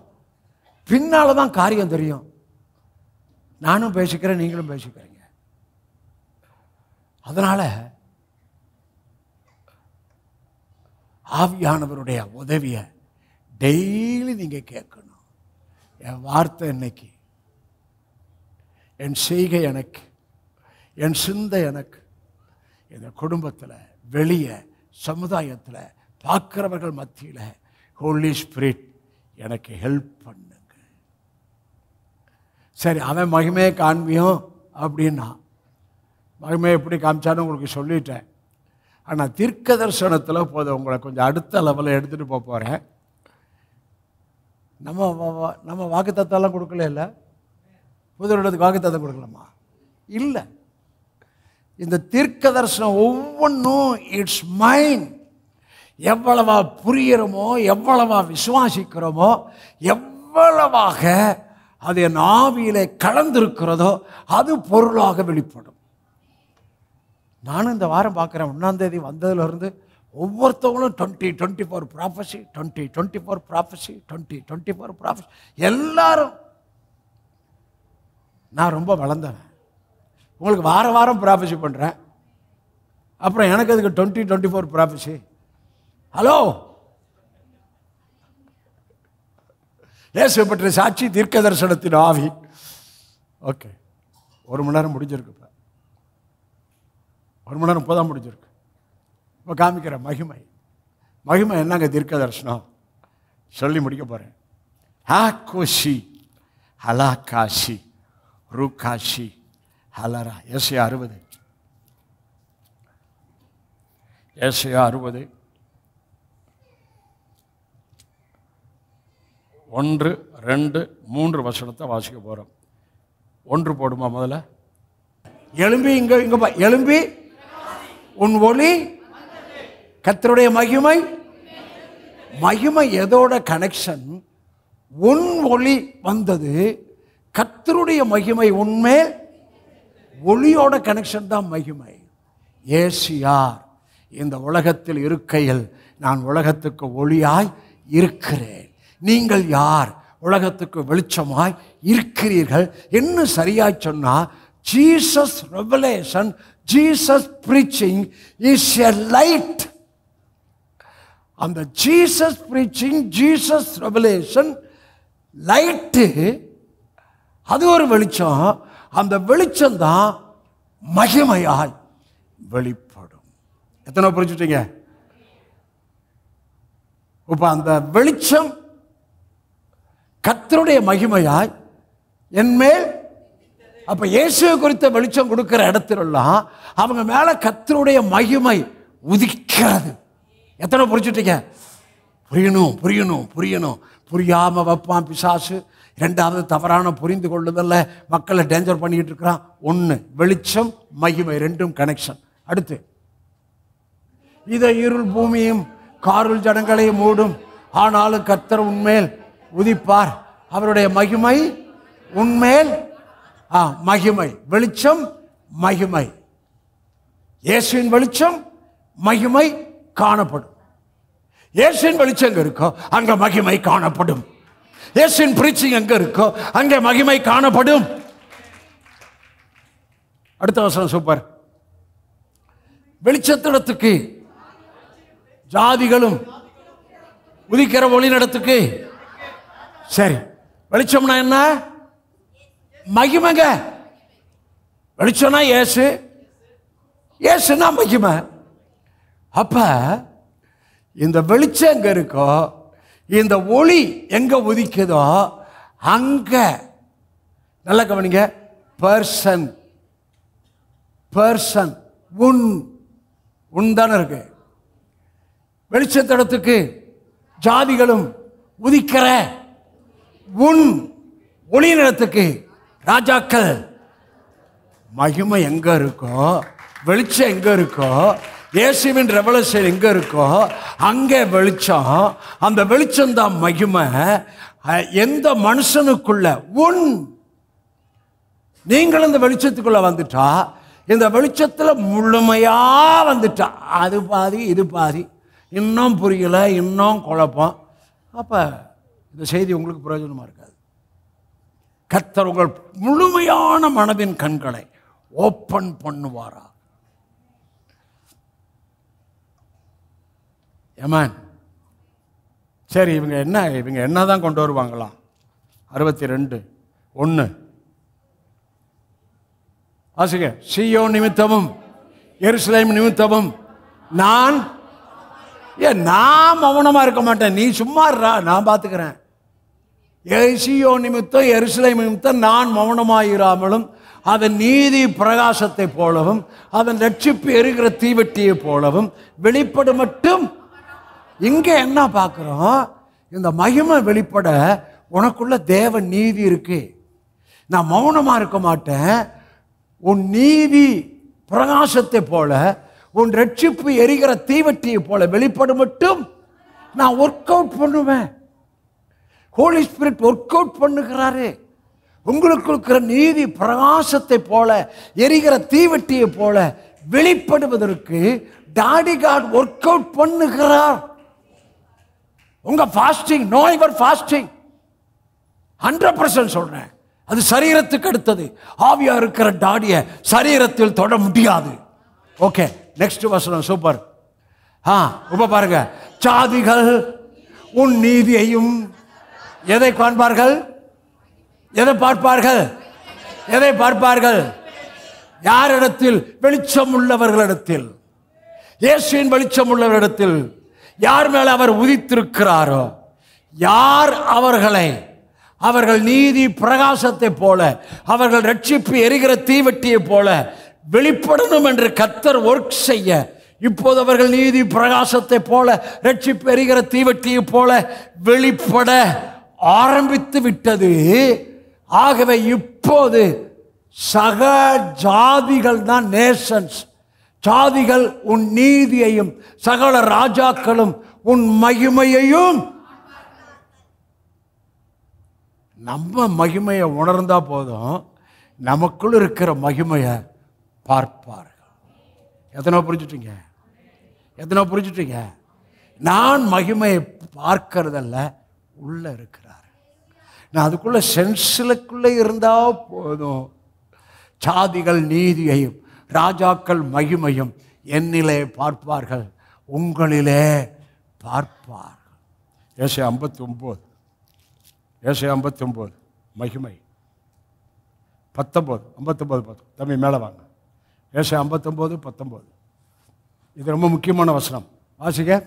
பின்னால தான் காரியம் தெரியும். நானும் பேசிக்கிறேன், நீங்களும் பேசிக்கிறீங்க. அதனால ஆவியானவருடைய உதவியை டெய்லி நீங்க கேட்கணும். என் வார்த்தை இன்னைக்கு, என் செய்கை எனக்கு, என் சிந்தை எனக்கு, இந்த குடும்பத்தில், வெளியே, சமுதாயத்தில், பார்க்கிறவர்கள் மத்தியில் ஹோலி ஸ்பிரிட் எனக்கு ஹெல்ப் பண்ணுங்க. சரி, அவன் மகிமையை காண்பியும் அப்படின்னா, மகிமையை எப்படி காமிச்சான்னு உங்களுக்கு சொல்லிட்டேன். ஆனால் தீர்க்க தரிசனத்தில் போதும், உங்களை கொஞ்சம் அடுத்த லெவலில் எடுத்துகிட்டு போக போகிறேன். நம்ம வாக்குத்தத்தெல்லாம் கொடுக்கல, இல்லை புதியத்துக்கு வாக்குத்தத்தம் கொடுக்கலாமா? இல்லை. இந்த தீர்க்க தரிசனம் ஒவ்வொன்றும் இட்ஸ் மைண்ட். எவ்வளவா புரிகிறோமோ, எவ்வளவா விசுவாசிக்கிறோமோ, எவ்வளவாக அது என் ஆவியிலே கலந்திருக்கிறதோ அது பொருளாக வெளிப்படும். நானும் இந்த வாரம் பார்க்குறேன், 1ஆம் தேதி வந்ததுலேருந்து ஒவ்வொருத்தவங்களும் 2024 ப்ராஃபஸி, 2024 ப்ராஃபஸி, 2024 ப்ராஃபஸி. எல்லாரும் நான் ரொம்ப வளர்ந்தவன், உங்களுக்கு வார வாரம் ப்ராஃபஸி பண்ணுறேன். அப்புறம் எனக்கு அதுக்கு 2024 ப்ராஃபஸி. ஹலோ, இயேசு பற்றிய சாட்சி, தீர்க்க தரிசனத்தின் ஆவி. ஓகே, 1 மணி நேரம் முடிஞ்சிருக்கு. இப்போ 1 மணி நேரம் இப்போதான் முடிஞ்சிருக்கு. இப்போ காமிக்கிற மகிமை. மகிமை என்னங்க? தீர்க்க தரிசனம் சொல்லி முடிக்க போகிறேன். ஹாகோஷி ஹலாகாஷி ரூகாஷி ஹலரா. ஏசாயா 60, ஏசாயா 60 1, 2, 3 வசனத்தை வாசிக்க போகிறோம். 1 போடுமா முதல்ல? எழும்பி இங்க எழும்பி உன் ஒளி கர்த்தருடைய மகிமை. மகிமை எதோட கனெக்ஷன்? உன் ஒளி வந்தது, கர்த்தருடைய மகிமை உண்மையில் ஒளியோட கனெக்ஷன் தான் மகிமை. இயேசு யார்? இந்த உலகத்தில் இருக்கையில் நான் உலகத்துக்கு ஒளியாய் இருக்கிறேன். நீங்கள் யார்? உலகத்துக்கு வெளிச்சமாய் இருக்கிறீர்கள். என்ன சரியாய் சொன்னா, Jesus revelation, Jesus preaching is a light. அந்த Jesus preaching, Jesus revelation light, அது ஒரு வெளிச்சம். அந்த வெளிச்சம் தான் மகிமையாய் வெளிப்படும். எத்தனை புரிஞ்சுட்டீங்க? இப்ப அந்த வெளிச்சம் கர்த்தருடைய மகிமையாய் என்மேல். அப்ப இயேசுவை குறித்த வெளிச்சம் கொடுக்கிற இடத்திலெல்லாம் அவங்க மேல கர்த்தருடைய மகிமை உதிக்கிறது. எத்தனை புரிஞ்சுட்டீங்க? புரியணும் புரியணும் புரியணும். புரியாம வைப்பான் பிசாசு. இரண்டாவது, தவறான புரிந்து கொள்ளுதல்ல மக்களை டேஞ்சர் பண்ணிக்கிட்டு இருக்கிறான். ஒன்று, வெளிச்சம் மகிமை ரெண்டும் கனெக்ஷன். அடுத்து, இதை இருள் பூமியும் காருள் ஜனங்களையும் மூடும், ஆனாலும் கர்த்தர் உன்மேல் உதிப்பார், அவருடைய மகிமை உன்மேல். மகிமை, வெளிச்சம், மகிமை. இயேசுவின் வெளிச்சம் மகிமை காணப்படும். இயேசுவின் வெளிச்சம் எங்க இருக்கோ அங்க மகிமை காணப்படும். இயேசுவின் பிரீச்சிங் எங்க இருக்கோ அங்கே மகிமை காணப்படும். அடுத்த வசனம் சூப்பர். வெளிச்சத்திடத்துக்கு ஜாதிகளும் உதிக்கிற ஒளி நடத்துக்கு. சரி, வெளிச்சம்னா என்ன? மகிமைங்க. வெளிச்சம்னா இயேசு, இயேசுனா மகிமை. அப்ப இந்த வெளிச்சம் எங்க இருக்கோ, இந்த ஒளி எங்க உதிக்குதோ அங்க, நல்ல கவனிங்க, பர்சன் பர்சன் உன் தானே இருக்கு. வெளிச்சத்திடத்துக்கு ஜாதிகளும் உதிக்கிற உன் ஒளி நிலத்துக்கு ராஜாக்கள். மகிமை எங்க இருக்கோ, வெளிச்சம் எங்க இருக்கோ, இயேசுவின் ரெவலேஷன் எங்க இருக்கோ அங்கே வெளிச்சம். அந்த வெளிச்சம் தான் மகிமை. எந்த மனுஷனுக்குள்ள நீங்கள் இந்த வெளிச்சத்துக்குள்ள வந்துட்டா, இந்த வெளிச்சத்துல முழுமையா வந்துட்டா, அது பாதி இது பாதி, இன்னும் புரியல, இன்னும் குழப்பம். அப்ப இந்த செய்தி உங்களுக்கு பிரயோஜனமா இருக்காது. கர்த்தர் உங்கள் முழுமையான மனதின் கண்களை ஓப்பன் பண்ணுவாரா? ஏமான். சரி, இவங்க என்னதான் கொண்டு வருவாங்களாம்? 62:1 வாசிங்க. சீயோன் நிமித்தமும் எருசலேம் நிமித்தமும் நான் மௌனமா இருக்க மாட்டேன், நீ சும்மா இருடா, நான் பார்த்துக்கிறேன். சீயோன் நிமித்தம் எருசலேம் நிமித்தம் நான் மௌனமாயிராமலும் அதன் நீதி பிரகாசத்தை போலவும் அதன் ரட்சிப்பு எரிகிற தீவெட்டியை போலவும் வெளிப்பட மட்டும். இங்க என்ன பார்க்கிறோம்? இந்த மகிமை வெளிப்பட உனக்குள்ள தேவ நீதி இருக்கு. நான் மௌனமா இருக்க மாட்டேன். உன் நீதி பிரகாசத்தை போல, உன் ரட்சிப்பு எரிகிற தீவெட்டியை போல வெளிப்பட மட்டும் நான் ஒர்க் அவுட் பண்ணுவேன். ஹோலி ஸ்பிரிட் ஒர்க் அவுட் பண்ணுகிறாரு. உங்களுக்கு இருக்கிற நீதி பிரகாசத்தை போல, எரிகிற தீவெட்டியை போல வெளிப்படுவதற்கு டாடி காட் ஒர்க் அவுட் பண்ணுகிறார். உங்க ஃபாஸ்டிங், நோ யுவர் ஃபாஸ்டிங் 100% சொல்றேன். அது சரீரத்துக்கு அடுத்தது. ஆவியா இருக்கிற டாடிய சரீரத்தில் தொட முடியாது. ஓகே, நெக்ஸ்ட் வசனம் சூப்பர். இப்ப பாருங்க. ஜாதிகள் உன் நீதியையும் எதை காண்பார்கள்? எதை பார்ப்பார்கள்? எதை பார்ப்பார்கள்? யாரிடத்தில்? வெளிச்சம் உள்ளவர்களிடத்தில். இயேசுவின் வெளிச்சம் உள்ளவரிடத்தில். யார் மேல அவர் உதித்திருக்கிறாரோ, யார் அவர்கள் நீதி பிரகாசத்தை போல, அவர்கள் ரட்சிப்பு எரிகிற தீவெட்டியை போல வெளிப்படணும் என்று கர்த்தர் ஒர்க் செய்ய, இப்போது அவர்கள் நீதி பிரகாசத்தை போல, ரட்சிப்பு எரிகிற தீவெட்டியை போல வெளிப்பட ஆரம்பித்து விட்டது. ஆகவே இப்போது சக ஜாதிகள் தான் நேஷன்ஸ். ஜாதிகள் உன் நீதியையும் சகல ராஜாக்களும் உன் மகிமையையும். நம்ம மகிமையை உணர்ந்தா போதும், நமக்குள்ள இருக்கிற மகிமையை பார்ப்பார்கள். எத்தனை புரிஞ்சுட்டீங்க? எத்தனை புரிஞ்சுட்டீங்க? நான் மகிமையை பார்க்கறதல்ல, உள்ள இருக்கிறார். நான் அதுக்குள்ள சென்சிலுக்குள்ள இருந்தா போதும், சாதிகள் நீதியையும் ராஜாக்கள் மகிமையும் என்னிலே பார்ப்பார்கள், உங்களிலே பார்ப்பார்கள். ஏசாயா 59, ஏசாயா 59 மகிமை 19, 59 தம்பி மேலே வாங்க. ஏசாயா 59, 19. இது ரொம்ப முக்கியமான வசனம், வாசிக்க.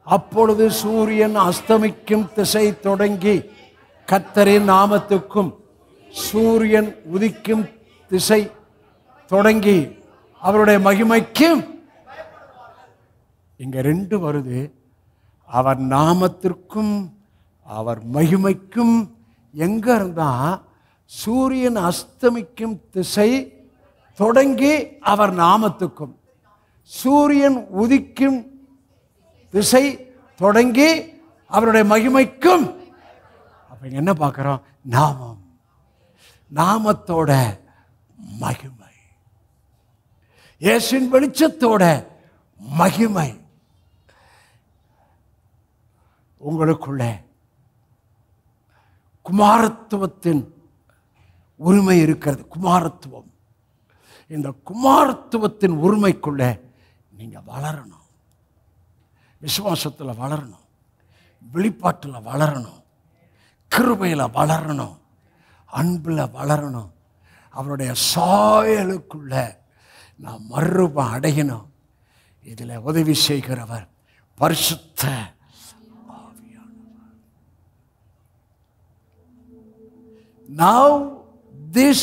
அப்பொழுது சூரியன் அஸ்தமிக்கும் திசை தொடங்கி கர்த்தரின் நாமத்துக்கும், சூரியன் உதிக்கும் திசை தொடங்கி அவருடைய மகிமைக்கும். இங்க 2 வருது, அவர் நாமத்திற்கும் அவர் மகிமைக்கும். எங்க இருந்தா? சூரியன் அஸ்தமிக்கும் திசை தொடங்கி அவர் நாமத்துக்கும், சூரியன் உதிக்கும் திசை தொடங்கி அவருடைய மகிமைக்கும். அப்ப என்ன பார்க்கிறோம்? நாமம், நாமத்தோட மகிமை, இயேசுவின் வெளிச்சத்தோட மகிமை உங்களுக்குள்ள. குமாரத்துவத்தின் உரிமை இருக்கிறது. குமாரத்துவம், இந்த குமாரத்துவத்தின் உரிமைக்குள்ள நீங்க வளரணும், விசுவாசத்தில் வளரணும், வெளிப்பாட்டில் வளரணும், கிருபையில் வளரணும், அன்பில் வளரணும், அவருடைய சாயலுக்குள்ள நாம் மறுரூபம் அடையணும். இதில் உதவி செய்கிறவர் பரிசுத்த ஆவியானவர். Now this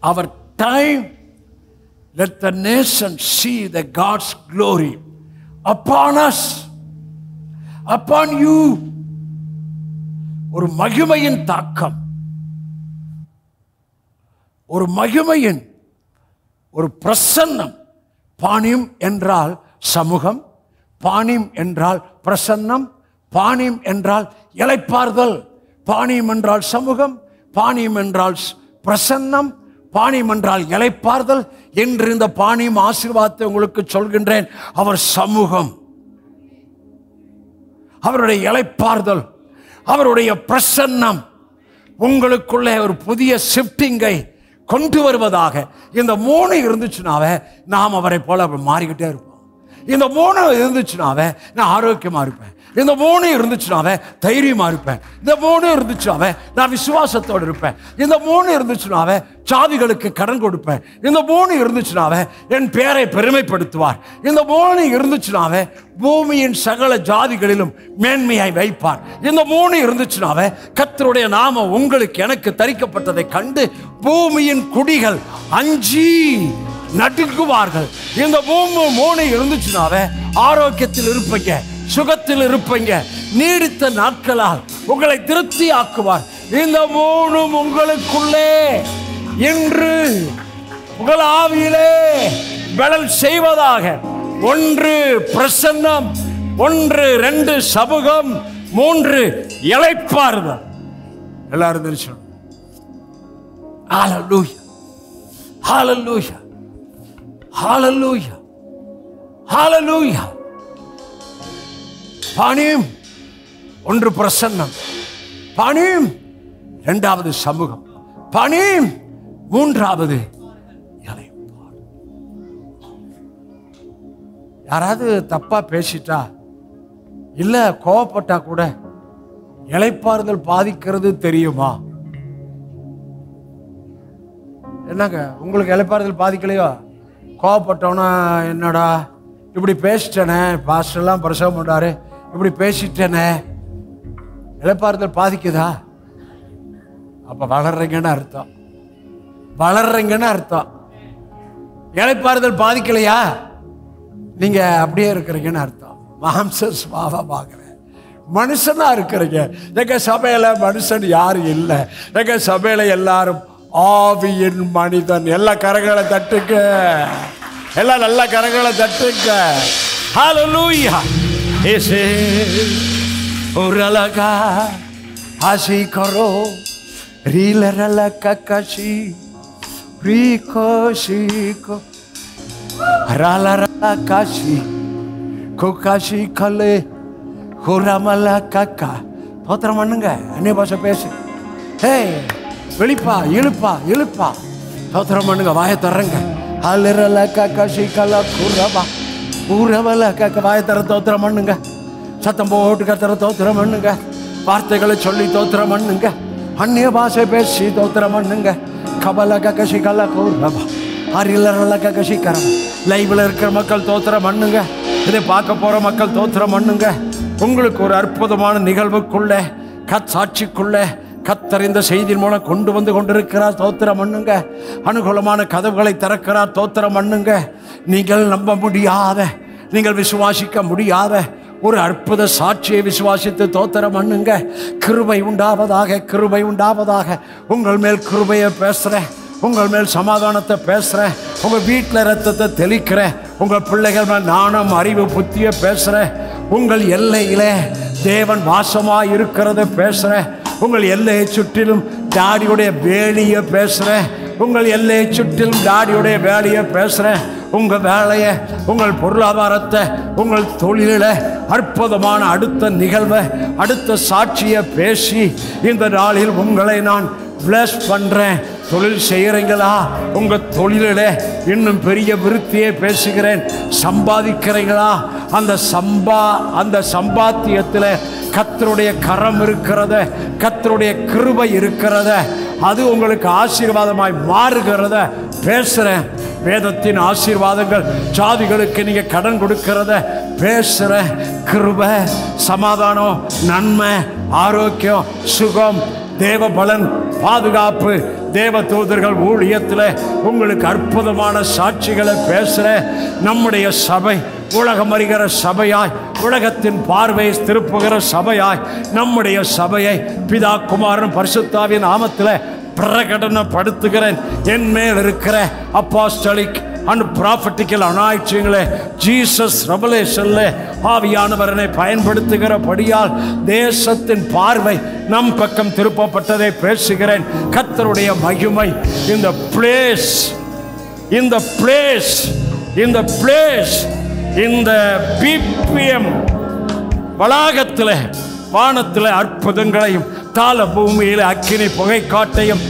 our time, let the nation see the God's glory upon us, upon you. ஒரு மகிமையின் தாக்கம், ஒரு மகிமையின் ஒரு பிரசன்னம். பாணிம் என்றால் சமூகம், பாணிம் என்றால் பிரசன்னம், பாணிம் என்றால் இளைப்பாறுதல். பாணியம் என்றால் சமூகம், பாணியம் என்றால் பிரசன்னம், பாணியம் என்றால் இளைப்பாறுதல் என்று இந்த பாணியம் ஆசீர்வாதத்தை உங்களுக்கு சொல்கின்றேன். அவர் சமூகம், அவருடைய இளைப்பாறுதல், அவருடைய பிரசன்னம் உங்களுக்குள்ளே ஒரு புதிய ஷிஃப்டிங்கை கொண்டு வருவதாக. இந்த 3 இருந்துச்சுனாவே நாம் அவரை போல மாறிக்கிட்டே இருப்போம். இந்த 3 இருந்துச்சுனாவே நான் ஆரோக்கியமா இருப்பேன். இந்த 3 இருந்துச்சுனாவே தைரியமா இருப்பேன். இந்த 3 இருந்துச்சுனாவே நான் விசுவாசத்தோடு இருப்பேன். இந்த 3 இருந்துச்சுனாவே சாதிகளுக்கு கடன் கொடுப்பேன். இந்த 3 இருந்துச்சுனாவே என் பேரை பெருமைப்படுத்துவார். இந்த 3 இருந்துச்சுனாவே பூமியின் சகல ஜாதிகளிலும் மேன்மையாய் வைப்பார். இந்த 3 இருந்துச்சுனாவே கர்த்தருடைய நாமம் உங்களுக்கு எனக்கு தரிக்கப்பட்டதை கண்டு பூமியின் குடிகள் அஞ்சி நடுங்குவார்கள். இந்த 3 இருந்துச்சுனாவே ஆரோக்கியத்தில் இருப்பீங்க, சுகத்தில் இருப்பீங்க, நீடித்த நாட்களால் உங்களை திருப்தி ஆக்குவார். இந்த 3 உங்களுக்குள்ளே இன்று உங்கள் ஆவியிலே பலன் செய்வதாக. 1 பிரசன்னம், 1 2 சமூகம், 3 இளைப்பாறுதல். எல்லாரும் தெரிஞ்சுக்கணும். ஹல்லேலூயா, ஹல்லேலூயா, ஹல்லேலூயா, ஹல்லேலூயா. பாணியம் 1 பிரசன்னம், பாணியம் 2வது சமூகம், பாணியம் 3வது இளைப்பாறுதல். யாராவது தப்பா பேசிட்டா இல்ல கோவப்பட்டா கூட இளைப்பாறுதல் பாதிக்கிறது தெரியுமா? என்னங்க உங்களுக்கு இளைப்பாறுதல் பாதிக்கலையோ? கோவப்பட்டவனா என்னடா இப்படி பேசிட்டேனே, பாஸ்டர்லாம் பிரசவம் பண்ணாரு, இப்படி பேசிட்டேனே, இளைப்பாறுதல் பாதிக்குதா? அப்ப வளர்றீங்கன்னு அர்த்தம், வளர்றீங்கன்னு அர்த்தம். இளைப்பாறுதல் பாதிக்கலையா, நீங்க அப்படியே இருக்கிறீங்கன்னு அர்த்தம். மாம்ச சுபாவமாக மனுஷனா இருக்கிறீங்க. எங்க சபையில மனுஷன் யாரும் இல்லை. எங்க சபையில எல்லாரும் ஆவியின் மனிதன். எல்லா கரங்களை தட்டுங்க, எல்லாம் நல்ல கரங்களை தட்டுங்க. ஹல்லேலூயா. ஏசே ஒரு அழகா ஆசி கரோ ரீலரல கக்கஷி ரீகோஷிகோ ரலரல காஷி கோகாஷி கலே ஹுரமல கக்கா. தோத்திரம் பண்ணுங்க, அந்நிய பாஷை பேசு. ஹே வெளிப்பா இழுப்பா இழுப்பா. தோத்திரம் பண்ணுங்க, வாயை தர்றங்க. அலரல கக்கஷி கல குரபா ஊரவல கக்க. வாயை தர தோத்திரம் பண்ணுங்க. சத்தம் போட்டு கத்துற தோத்திரம் பண்ணுங்க. வார்த்தைகளை சொல்லி தோத்திரம் பண்ணுங்க. அந்நிய பாஷை பேசி தோத்திரம் பண்ணுங்க. கபல கக்கஷி கல கூரபா அரிலரல கக்கஷி கரம். லைவ்ல இருக்கிற மக்கள் தோத்திரம் பண்ணுங்க. இதை பார்க்க போற மக்கள் தோத்திரம் பண்ணுங்க. உங்களுக்கு ஒரு அற்புதமான நிகழ்வுக்குள்ள சாட்சிக்குள்ள கர்த்தர் இந்த செய்தியின் மூலம் கொண்டு வந்து கொண்டிருக்கிறார். தோத்திரம் பண்ணுங்க. அனுகூலமான கதவுகளை திறக்கிறார். தோத்திரம் பண்ணுங்க. நீங்கள் நம்ப முடியாத, நீங்கள் விசுவாசிக்க முடியாத ஒரு அற்புத சாட்சியை விசுவாசித்து தோத்திரம் பண்ணுங்க. கிருபை உண்டாவதாக, கிருபை உண்டாவதாக. உங்கள் மேல் கிருபையை பேசுறேன், உங்கள் மேல் சமாதானத்தை பேசுறேன், உங்க வீட்டில் ரத்தத்தை தெளிக்கிறேன், உங்க பிள்ளைகள் மேல் நாணம் அறிவு புத்தியை பேசுறேன். உங்கள் எல்லையில தேவன் வாசமாய் இருக்கிறத பேசுறேன். உங்கள் எல்லையை சுற்றிலும் டாடியுடைய வேலியை பேசுறேன். உங்கள் எல்லையை சுற்றிலும் டாடியுடைய வேலையை பேசுறேன். உங்க வேலையை, உங்கள் பொருளாதாரத்தை, உங்கள் தொழில அற்புதமான அடுத்த நிகழ்வை, அடுத்த சாட்சியை பேசி இந்த நாளில் உங்களை நான் பிளஸ் பண்றேன். தொழில் செய்கிறீங்களா? உங்க தொழில இன்னும் பெரிய விருத்தியை பேசுகிறேன். சம்பாதிக்கிறீங்களா? அந்த சம்பாத்தியத்தில் கர்த்தருடைய கரம் இருக்கிறத, கர்த்தருடைய கிருபை இருக்கிறத, அது உங்களுக்கு ஆசீர்வாதமாய் மாறுகிறத பேசுறேன். வேதத்தின் ஆசீர்வாதங்கள் ஜாதிகளுக்கு நீங்க கடன் கொடுக்கிறத பேசுற. கிருபை, சமாதானம், நன்மை, ஆரோக்கியம், சுகம், தேவ பலன், பாதுகாப்பு, தேவ தூதர்கள் ஊழியத்தில் உங்களுக்கு அற்புதமான சாட்சிகளை பேசுற. நம்முடைய சபை உலகம் அறிகிற சபையாய், உலகத்தின் பார்வையை திருப்புகிற சபையாய் நம்முடைய சபையை பிதா குமாரன் பரிசுத்தாவின் நாமத்தில் பிரகடனப்படுத்துகிறேன். என் மேல் இருக்கிற அப்போஸ்தலிக் அண்ட் ப்ராஃபட்டிக்கல் அனாய்ச்சியங்களை ஜீசஸ் ரெவலேஷன்ல ஆவியானவரனை பயன்படுத்துகிறபடியால் தேசத்தின் பார்வை நம் பக்கம் திருப்பப்பட்டதை பேசுகிறேன். கர்த்தருடைய மகிமை இந்த பிளேஸ், இந்த பிளேஸ், இந்த பிளேஸ், இந்த பிபிஎம் வளாகத்தில் வானத்தில் அற்புதங்களையும் தாள பூமியில் அக்கினி புகை காட்டையும்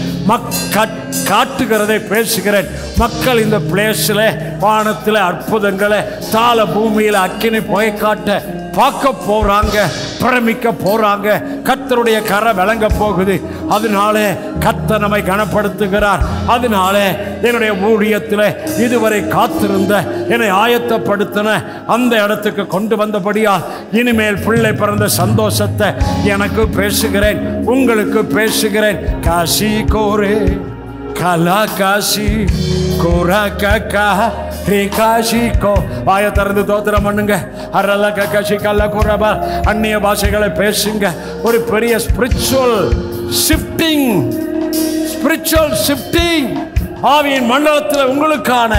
காட்டுகிறதை பேசுகிறேன். மக்கள் இந்த பிளேஸில் வானத்தில் அற்புதங்களை தாள பூமியில் அக்கினி புகை காட்ட பார்க்க போறாங்க, பிரமிக்க போறாங்க. கர்த்தருடைய கரை விளங்க போகுது. அதனாலே கர்த்தர் நம்மை கனப்படுத்துகிறார். அதனாலே என்னுடைய ஊழியத்தில் இதுவரை காத்திருந்த, என்னை ஆயத்தப்படுத்தின அந்த இடத்துக்கு கொண்டு வந்தபடியால் இனிமேல் பிள்ளை பிறந்த சந்தோஷத்தை எனக்கு பேசுகிறேன், உங்களுக்கு பேசுகிறேன். காசி கோரே கலா காசி கோரா கா காஷிக்கோ. வாய திறந்து தோத்திரம் பண்ணுங்க. அரல காஷி கல்ல குரபா. அந்நிய பாஷைகளை பேசுங்க. ஒரு பெரிய ஸ்பிரிச்சுவல் ஷிஃப்டிங், ஸ்பிரிச்சுவல் ஷிஃப்டிங் ஆவியின் மண்டலத்தில் உங்களுக்கான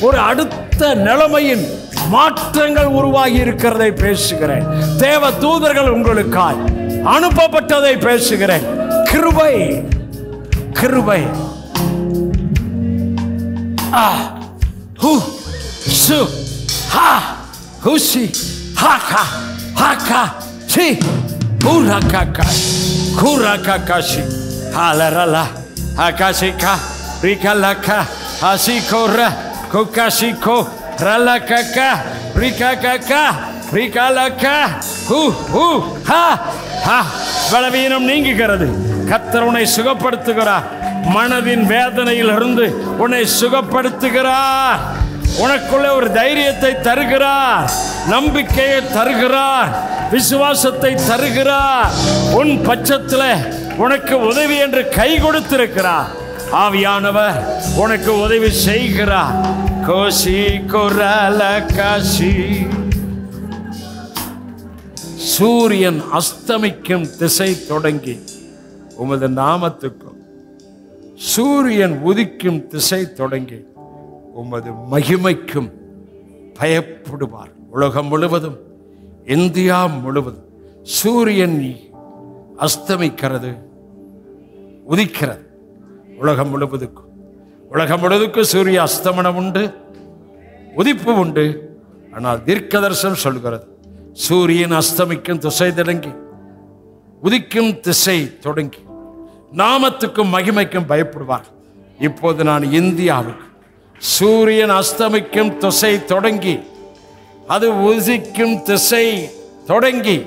ஒரு அடுத்த நிலைமையின் மாற்றங்கள் உருவாகி இருக்கிறதை பேசுகிறேன். தேவ தூதர்கள் உங்களுக்காய் அனுப்பப்பட்டதை பேசுகிறேன். கிருபை, கிருபை. Su ha husi haka haka si urakaka kurakakashi halarala hakasika rikalaka hasikora kokashiko ralakaka rikakaka rikalaka hu ha ha. பலவீனம் நீங்குகிறது. கர்த்தர் உன்னை சுகப்படுத்துகிறார். மனதின் வேதனையிலிருந்து உன்னை சுகப்படுத்துகிறார். உனக்குள்ளே ஒரு தைரியத்தை தருகிறார், நம்பிக்கையை தருகிறார், விசுவாசத்தை தருகிறார். உன் பட்சத்தில் உனக்கு உதவி என்று கை கொடுத்திருக்கிறார். ஆவியானவர் உனக்கு உதவி செய்கிறார். கோசி கொரல காசி. சூரியன் அஸ்தமிக்கும் திசை தொடங்கி உமது நாமத்துக்கும், சூரியன் உதிக்கும் திசை தொடங்கி உமது மகிமைக்கும் பயப்படுவார். உலகம் முழுவதும், இந்தியா முழுவதும் சூரியன் அஸ்தமிக்கிறது, உதிக்கிறது. உலகம் முழுவதுக்கும் சூரிய அஸ்தமனம் உண்டு, உதிப்பு உண்டு. ஆனால் தீர்க்கதரிசனம் சொல்கிறது, சூரியன் அஸ்தமிக்கும் திசை தொடங்கி உதிக்கும் திசை தொடங்கி நாமத்துக்கும் மகிமைக்கும் பயப்படுவார். இப்போது நான் இந்தியாவுக்கு சூரியன் அஸ்தமிக்கும் திசை தொடங்கி அது உதிக்கும் திசை தொடங்கி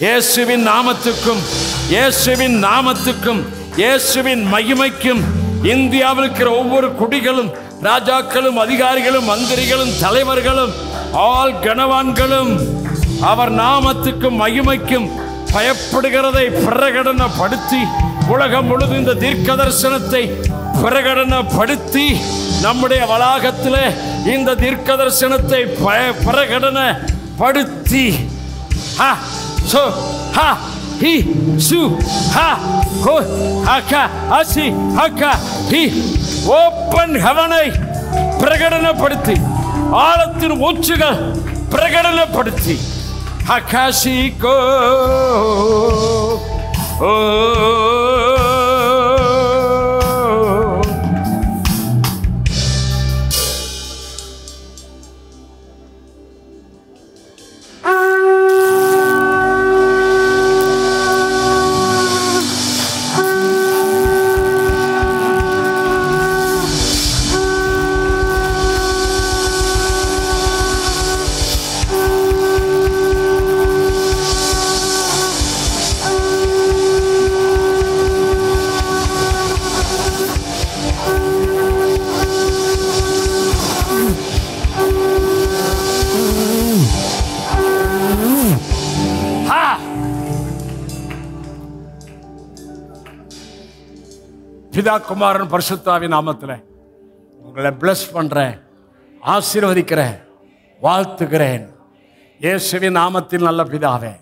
இயேசுவின் நாமத்துக்கும் இயேசுவின் மகிமைக்கும் இந்தியாவில் இருக்கிற ஒவ்வொரு குடிகளும், ராஜாக்களும், அதிகாரிகளும், மந்திரிகளும், தலைவர்களும், ஆல் கனவான்களும் அவர் நாமத்துக்கும் மகிமைக்கும் பயப்படுகிறதை பிரகடனப்படுத்தி உலகம் முழுவதும் இந்த தீர்க்க தரிசனத்தை பிரகடனப்படுத்தி நம்முடைய வளாகத்தில் இந்த தீர்க்க தரிசனத்தை பிரகடனப்படுத்தி ஓப்பன் ஹெவனை பிரகடனப்படுத்தி ஆழத்தின் மூச்சுகள் பிரகடனப்படுத்தி Hakashiko பிதா குமாரன் பரிசுத்தாவின் நாமத்தில் உங்களை பிளஸ் பண்றேன், ஆசீர்வதிக்கிறேன், வாழ்த்துகிறேன். இயேசுவின் நாமத்தில் நல்ல பிதாவே.